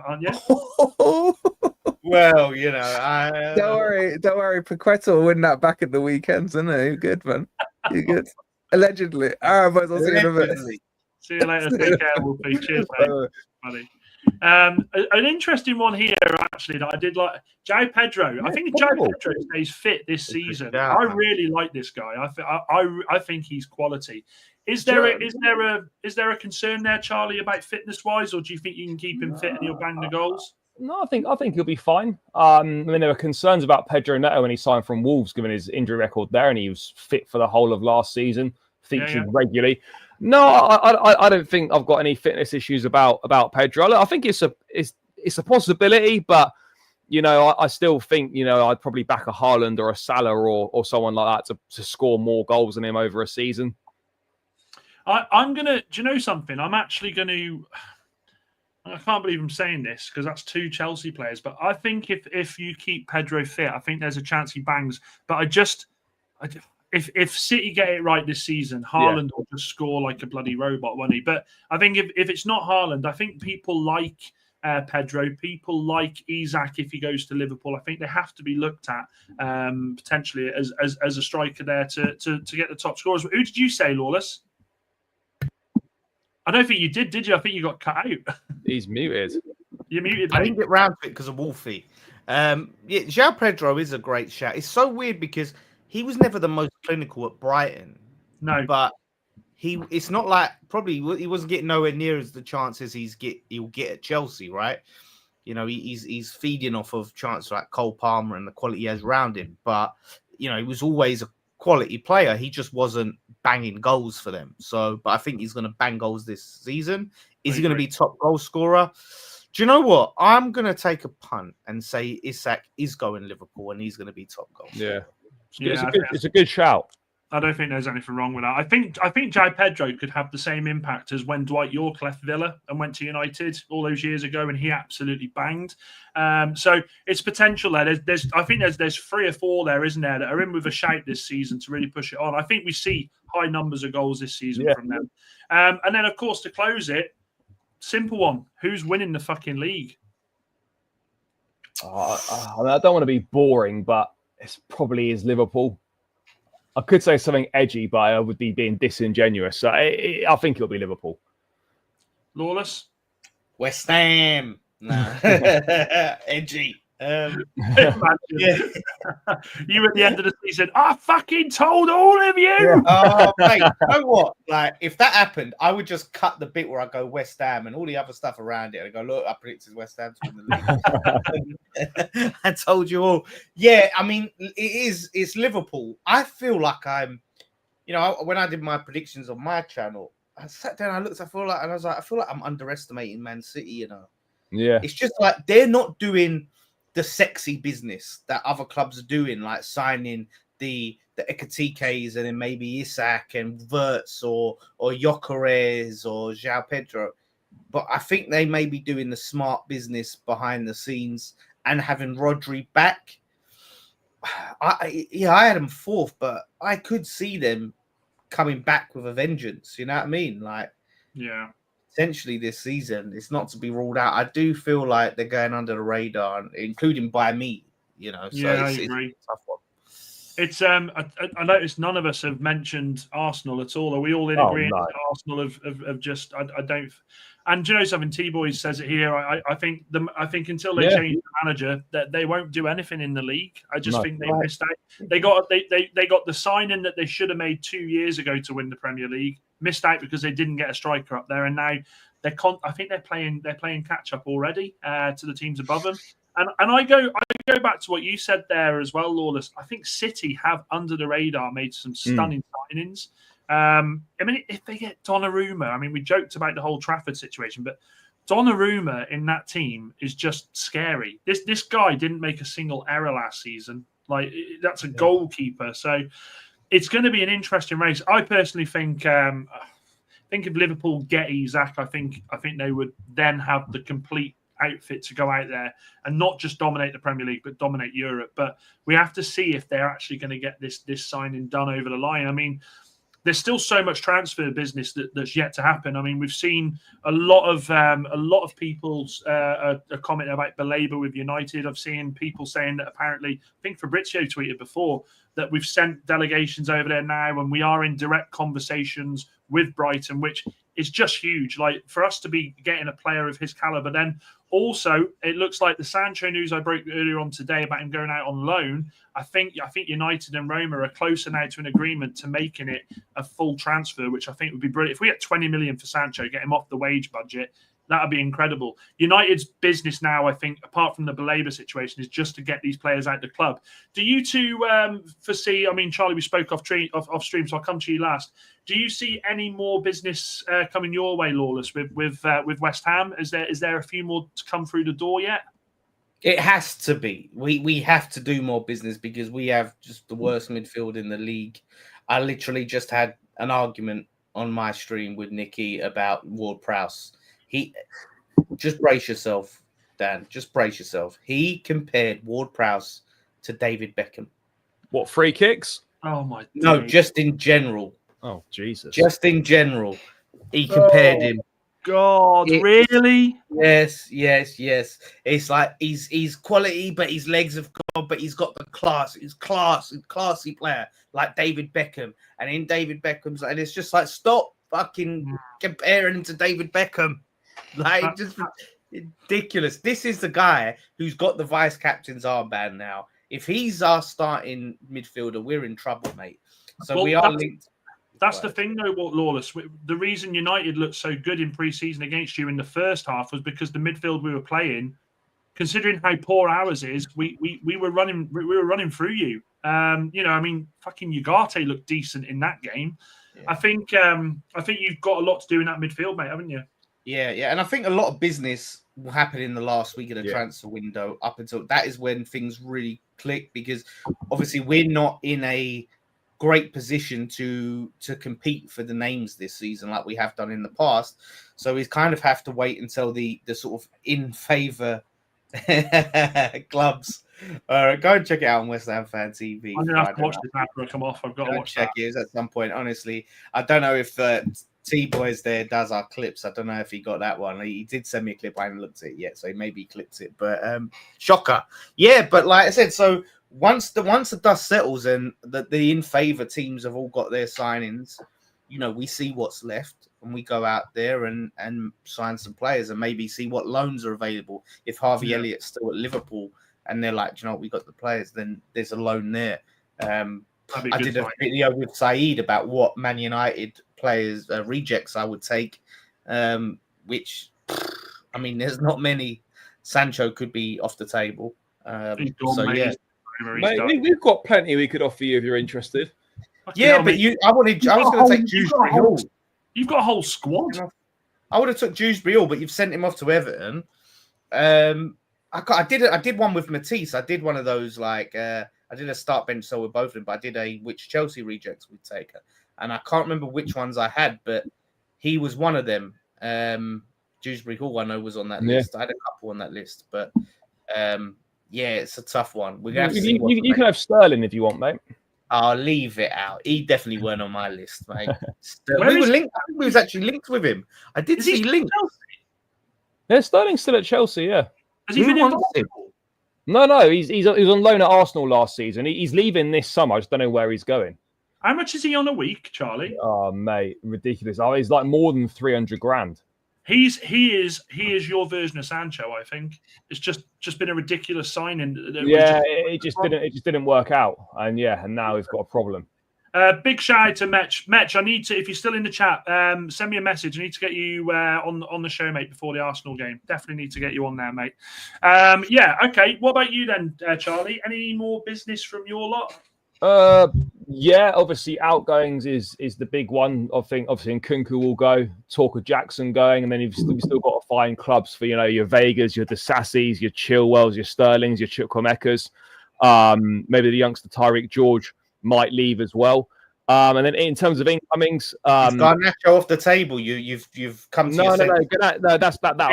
aren't you? Well, Don't worry. Paqueta will win that back at the weekends, isn't it? You're good, man. You're good. Allegedly. All right, boys. I'll see you in a bit. See you later. Take care, Wolfie. Cheers, mate. Buddy. An interesting one here, actually, that I did like. Joe Pedro. I think Joe Pedro stays fit this season. I really like this guy. I think he's quality. Is there a concern there, Charlie, about fitness wise, or do you think you can keep him fit and he'll bang the goals? No, I think he'll be fine. I mean, there were concerns about Pedro Neto when he signed from Wolves, given his injury record there, and he was fit for the whole of last season, featured regularly. No, I don't think I've got any fitness issues about Pedro. I think it's a possibility, but I still think I'd probably back a Haaland or a Salah or someone like that to score more goals than him over a season. I'm gonna. Do you know something? I'm actually going to. I can't believe I'm saying this because that's two Chelsea players, but I think if you keep Pedro fit, I think there's a chance he bangs. But if City get it right this season, Haaland will just score like a bloody robot, won't he? But I think if it's not Haaland, I think people like Pedro, people like Isak if he goes to Liverpool. I think they have to be looked at potentially as a striker there to get the top scorers. Who did you say, Lawless? I don't think you did you? I think you got cut out. He's muted. You're muted. I didn't get round to it because of Wolfie. João Pedro is a great shout. It's so weird because he was never the most clinical at Brighton. No, but it's not like probably he wasn't getting nowhere near as the chances he'll get at Chelsea, right? He's feeding off of chances like Cole Palmer and the quality he has around him. But he was always a quality player. He just wasn't banging goals for them. But I think he's going to bang goals this season. Is he going to be top goal scorer? Do you know what? I'm going to take a punt and say Isak is going Liverpool and he's going to be top goal scorer. It's a good shout. I don't think there's anything wrong with that. I think João Pedro could have the same impact as when Dwight York left Villa and went to United all those years ago, and he absolutely banged. So it's potential there. I think there's 3 or 4 there, isn't there, that are in with a shout this season to really push it on. I think we see high numbers of goals this season from them. And then, of course, to close it, simple one: who's winning the fucking league? I don't want to be boring, but it probably is Liverpool. I could say something edgy, but I would be being disingenuous. So I think it'll be Liverpool. Lawless? West Ham. No. Edgy. You at the end of the season, I fucking told all of you. Yeah. Oh, mate, you know what? Like, if that happened, I would just cut the bit where I go West Ham and all the other stuff around it. I go, look, I predicted West Ham to win the league. I told you all. Yeah, I mean, it's Liverpool. I feel like I'm, when I did my predictions on my channel, I sat down, I feel like I'm underestimating Man City, Yeah. It's just like they're not doing the sexy business that other clubs are doing, like signing the Ekatikes and then maybe Isak and Wirtz or Gyökeres or João Pedro. But I think they may be doing the smart business behind the scenes and having Rodri back. I had them 4th, but I could see them coming back with a vengeance. You know what I mean? Like, yeah. Essentially this season, it's not to be ruled out. I do feel like they're going under the radar, including by me, So I agree. It's a tough one. It's I noticed none of us have mentioned Arsenal at all. Are we all in agreement that Arsenal have just I don't. And do you know something? T-Boys says it here. I think until they change the manager, that they won't do anything in the league. I just think they missed out. They got the signing that they should have made 2 years ago to win the Premier League. Missed out because they didn't get a striker up there, and now I think they're playing catch up already to the teams above them. And I go back to what you said there as well, Lawless. I think City have under the radar made some stunning signings. I mean, if they get Donnarumma, I mean, we joked about the whole Trafford situation, but Donnarumma in that team is just scary. This guy didn't make a single error last season. Like, that's a goalkeeper. So it's going to be an interesting race. I personally think if Liverpool get Isak, I think they would then have the complete outfit to go out there and not just dominate the Premier League, but dominate Europe. But we have to see if they're actually going to get this signing done over the line. I mean, there's still so much transfer business that's yet to happen. I mean, we've seen a lot of people are commenting about Belabor with United. I've seen people saying that apparently, I think Fabrizio tweeted before that we've sent delegations over there now, and we are in direct conversations with Brighton, which is just huge. Like, for us to be getting a player of his caliber, then also it looks like the Sancho news I broke earlier on today about him going out on loan. I think United and Roma are closer now to an agreement to making it a full transfer, which I think would be brilliant. If we get 20 million for Sancho, get him off the wage budget, that would be incredible. United's business now, I think, apart from the Belabor situation, is just to get these players out of the club. Do you two foresee? I mean, Charlie, we spoke off stream, so I'll come to you last. Do you see any more business coming your way, Lawless, with West Ham? Is there a few more to come through the door yet? It has to be. We have to do more business because we have just the worst midfield in the league. I literally just had an argument on my stream with Nicky about Ward-Prowse. Just brace yourself, Dan. Just brace yourself. He compared Ward-Prowse to David Beckham. What, free kicks? Oh my! No, just in general. Oh Jesus! Just in general, he compared him. God, really? Yes. It's like he's quality, but his legs have gone, but he's got the class. He's classy player like David Beckham. And in David Beckham's, and it's just like, stop fucking comparing him to David Beckham. Like, just ridiculous. This is the guy who's got the vice captain's armband now. If he's our starting midfielder, we're in trouble, mate. So we are linked. That's the thing, though, Lawless. The reason United looked so good in pre-season against you in the first half was because the midfield we were playing, considering how poor ours is, we were running through you. I mean, fucking Ugarte looked decent in that game. Yeah. I think you've got a lot to do in that midfield, mate, haven't you? Yeah, and I think a lot of business will happen in the last week of the transfer window. Up until that is when things really click, because obviously we're not in a great position to compete for the names this season like we have done in the past. So we kind of have to wait until the sort of in favour clubs. Go and check it out on West Ham Fan TV. I'm gonna have to watch this after I come off. I've got to watch check it at some point. Honestly, I don't know if T-Boys there does our clips. I don't know if he got that one. He did send me a clip. I haven't looked at it yet, so maybe he clipped it. But shocker. Yeah, but like I said, so once the dust settles and the in favour teams have all got their signings, we see what's left and we go out there and sign some players and maybe see what loans are available. If Harvey Elliott's still at Liverpool and they're like, we got the players, then there's a loan there. I did a video with Saeed about what Man United players rejects I would take, which, I mean, there's not many. Sancho could be off the table. Mate, we've got plenty we could offer you if you're interested. Yeah, but I was going to take Dewsbury Hall. You've got a whole squad. I would have took Dewsbury Hall, but you've sent him off to Everton. I did one with Matisse. I did one of those I did a start bench so with both of them, but I did a which Chelsea rejects would take her. And I can't remember which ones I had, but he was one of them. Dewsbury Hall, I know, was on that list. I had a couple on that list, but it's a tough one. We're gonna have to see you can have Sterling if you want, mate. I'll leave it out. He definitely weren't on my list, mate. We were linked. I think we was actually linked with him. I did see linked. Yeah, Sterling's still at Chelsea. Yeah. Has he been in Liverpool? No. He was on loan at Arsenal last season. He's leaving this summer. I just don't know where he's going. How much is he on a week, Charlie? Oh, mate, ridiculous. He's like more than 300 grand. He is your version of Sancho, I think. It's just been a ridiculous signing. It just didn't work out, and now we've got a problem. Big shout out to Metch. Metch, I need to, if you're still in the chat, send me a message. I need to get you on the show, mate, before the Arsenal game. Definitely need to get you on there, mate. Okay. What about you then, Charlie? Any more business from your lot? Obviously outgoings is the big one. I think obviously Nkunku will go, talk of Jackson going, and then you've still got to find clubs for your Vegas, your Disassis, your Chilwells, your Sterlings, your Chukwuemekas. Maybe the youngster Tyreek George might leave as well. And then in terms of incomings, got Nacho off the table. You've come to no, that'll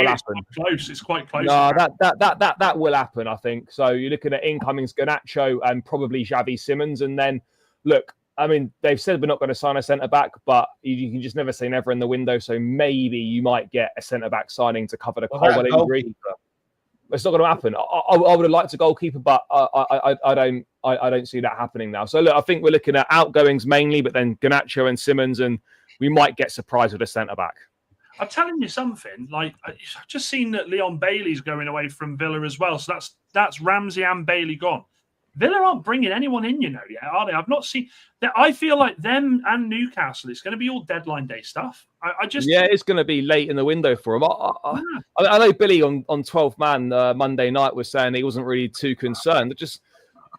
happen. It's quite close. No, that will happen, I think. So you're looking at incomings, Garnacho and probably Xavi Simons, and then look, I mean, they've said we're not going to sign a centre back, but you can just never say never in the window. So maybe you might get a centre back signing to cover the Colwell injury. It's not going to happen. I would have liked a goalkeeper, but I don't see that happening now. So look, I think we're looking at outgoings mainly, but then Garnacho and Simmons, and we might get surprised with a centre back. I'm telling you something. Like I've just seen that Leon Bailey's going away from Villa as well. So that's Ramsey and Bailey gone. Villa aren't bringing anyone in, yet, are they? I've not seen that. I feel like them and Newcastle, it's going to be all deadline day stuff. It's going to be late in the window for them. I know Billy on 12th Man Monday night was saying he wasn't really too concerned.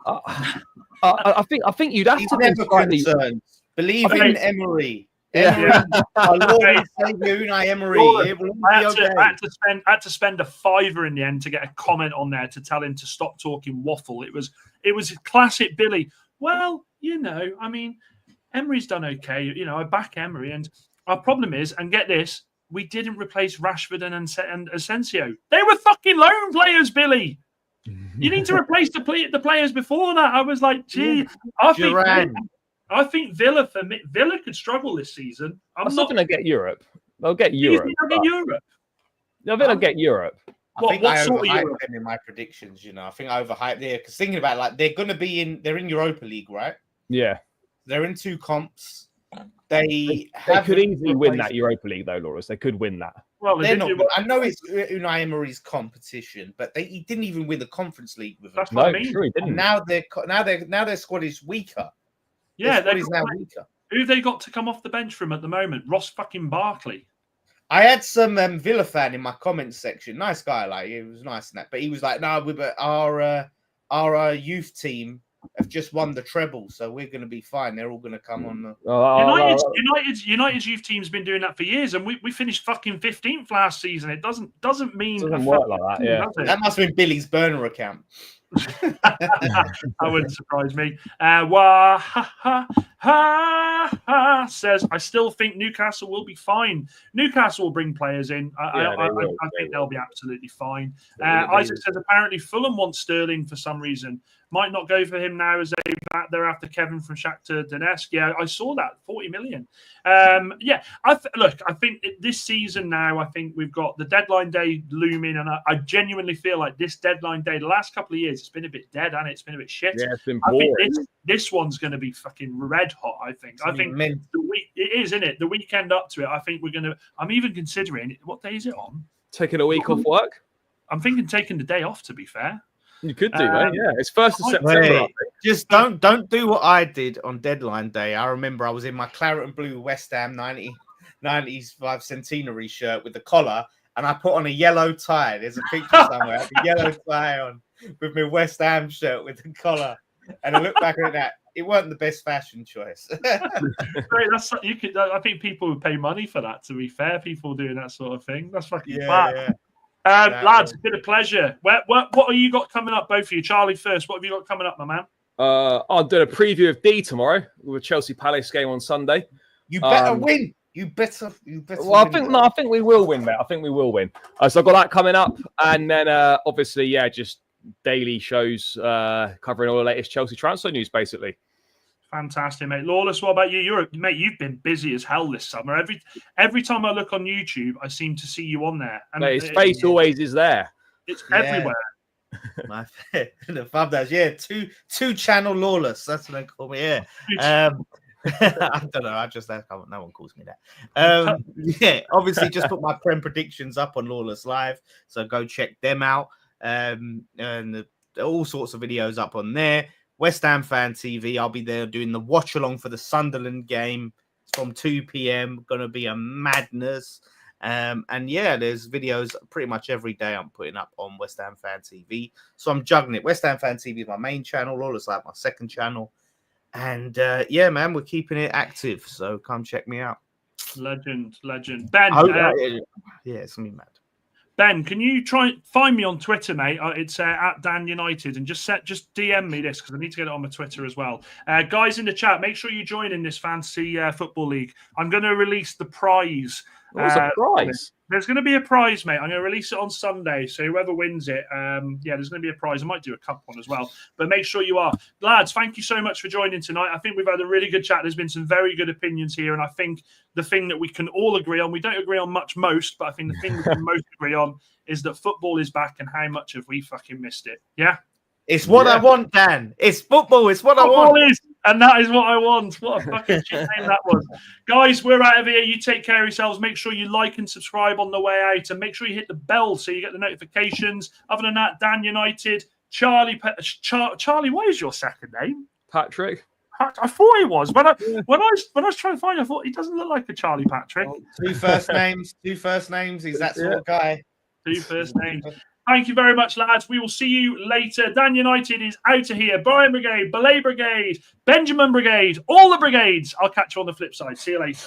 I think you'd have to be concerned. Believe in Emery. Our Lord and Savior Unai Emery. I had to spend a £5 in the end to get a comment on there to tell him to stop talking waffle. It was classic Billy. Well, I mean, Emery's done okay. I back Emery, and our problem is, and get this, we didn't replace Rashford and Asensio. They were fucking loan players, Billy. You need to replace the players before that. I was like, gee, I think Villa could struggle this season. I'm not going to get Europe. They'll get Europe. They'll get Europe. I think I overhyped them in my predictions. I think I overhyped there because thinking about it, they're going to be they're in Europa League, right? Yeah, they're in 2 comps. They could easily win that Europa League, though, Loris. They could win that. Well, they're not. I know it's Unai Emery's competition, but he didn't even win the Conference League with them. That's what I mean. Sure he didn't. And now their squad is weaker. Yeah, now weaker. Who have they got to come off the bench from at the moment? Ross fucking Barkley. I had some Villa fan in my comments section. Nice guy, it was nice and that, but he was like, "No, our youth team have just won the treble, so we're going to be fine. They're all going to come on." United's youth team's been doing that for years, and we finished fucking 15th last season. It doesn't mean it doesn't work like that. Yeah, that must have been Billy's burner account. That wouldn't surprise me. Says, I still think Newcastle will be fine. Newcastle will bring players in. I think they'll be absolutely fine. Isaac says, apparently Fulham wants Sterling for some reason. Might not go for him now as they're after Kevin from Shakhtar Donetsk. Yeah, I saw that, 40 million. I think this season now, I think we've got the deadline day looming, and I genuinely feel like this deadline day, the last couple of years, it's been a bit dead, and it's been a bit shit. Yeah, it's been boring. I think this one's going to be fucking red hot, I think. It is, isn't it? The weekend up to it, I think I'm even considering, what day is it on? Taking a week off work? I'm thinking taking the day off, to be fair. You could do, mate. Yeah, it's 1st of September. Just don't do what I did on deadline day. I remember I was in my claret and blue West Ham 95 centenary shirt with the collar, and I put on a yellow tie. There's a picture somewhere. I had a yellow tie on with my West Ham shirt with the collar, and I look back at that. It wasn't the best fashion choice. I think people would pay money for that. To be fair, people doing that sort of thing. That's fucking bad. Yeah. Lads, it's been a pleasure. What have you got coming up, both of you? Charlie first. What have you got coming up, my man? I'll do a preview of D tomorrow with a Chelsea Palace game on Sunday. You better win. You better. Well, I think we will win, mate. I think we will win. So I've got that coming up, and then obviously, just daily shows covering all the latest Chelsea transfer news, basically. Fantastic, mate. Lawless, what about you? You've been busy as hell this summer. Every time I look on YouTube, I seem to see you on there. And his face always is there. It's everywhere. The thumbnails, two channel Lawless. That's what they call me. Yeah. I don't know. No one calls me that. Obviously, just put my Prem predictions up on Lawless Live, so go check them out. And all sorts of videos up on there. West Ham Fan TV. I'll be there doing the watch along for the Sunderland game. It's from 2 p.m. Going to be a madness. There's videos pretty much every day I'm putting up on West Ham Fan TV. So I'm juggling it. West Ham Fan TV is my main channel. Lawless Live, my second channel. And man, we're keeping it active. So come check me out. Legend. Ben. It's going to be mad. Ben, can you try find me on Twitter, mate? It's at Dan United, and just DM me this because I need to get it on my Twitter as well. Guys in the chat, make sure you join in this fantasy football league. I'm going to release the prize What's a prize? There's going to be a prize, mate. I'm going to release it on Sunday. So whoever wins it, there's going to be a prize. I might do a cup one as well. But make sure you are. Lads, thank you so much for joining tonight. I think we've had a really good chat. There's been some very good opinions here. And I think the thing that we can all agree on, we don't agree on most, but I think the thing we can most agree on is that football is back and how much have we fucking missed it. Yeah? It's what I want, Dan. It's football. It's what Football I want. is, and that is what I want. What a fucking shit name that was. Guys, we're out of here. You take care of yourselves. Make sure you like and subscribe on the way out, and make sure you hit the bell so you get the notifications. Other than that, Dan United, Charlie, what is your second name? Patrick. I thought it was. When I was trying to find it, I thought he doesn't look like a Charlie Patrick. Oh, two first names. He's that sort of guy. Two first names. Thank you very much, lads. We will see you later. Dan United is out of here. Brian Brigade, Belay Brigade, Benjamin Brigade, all the brigades. I'll catch you on the flip side. See you later.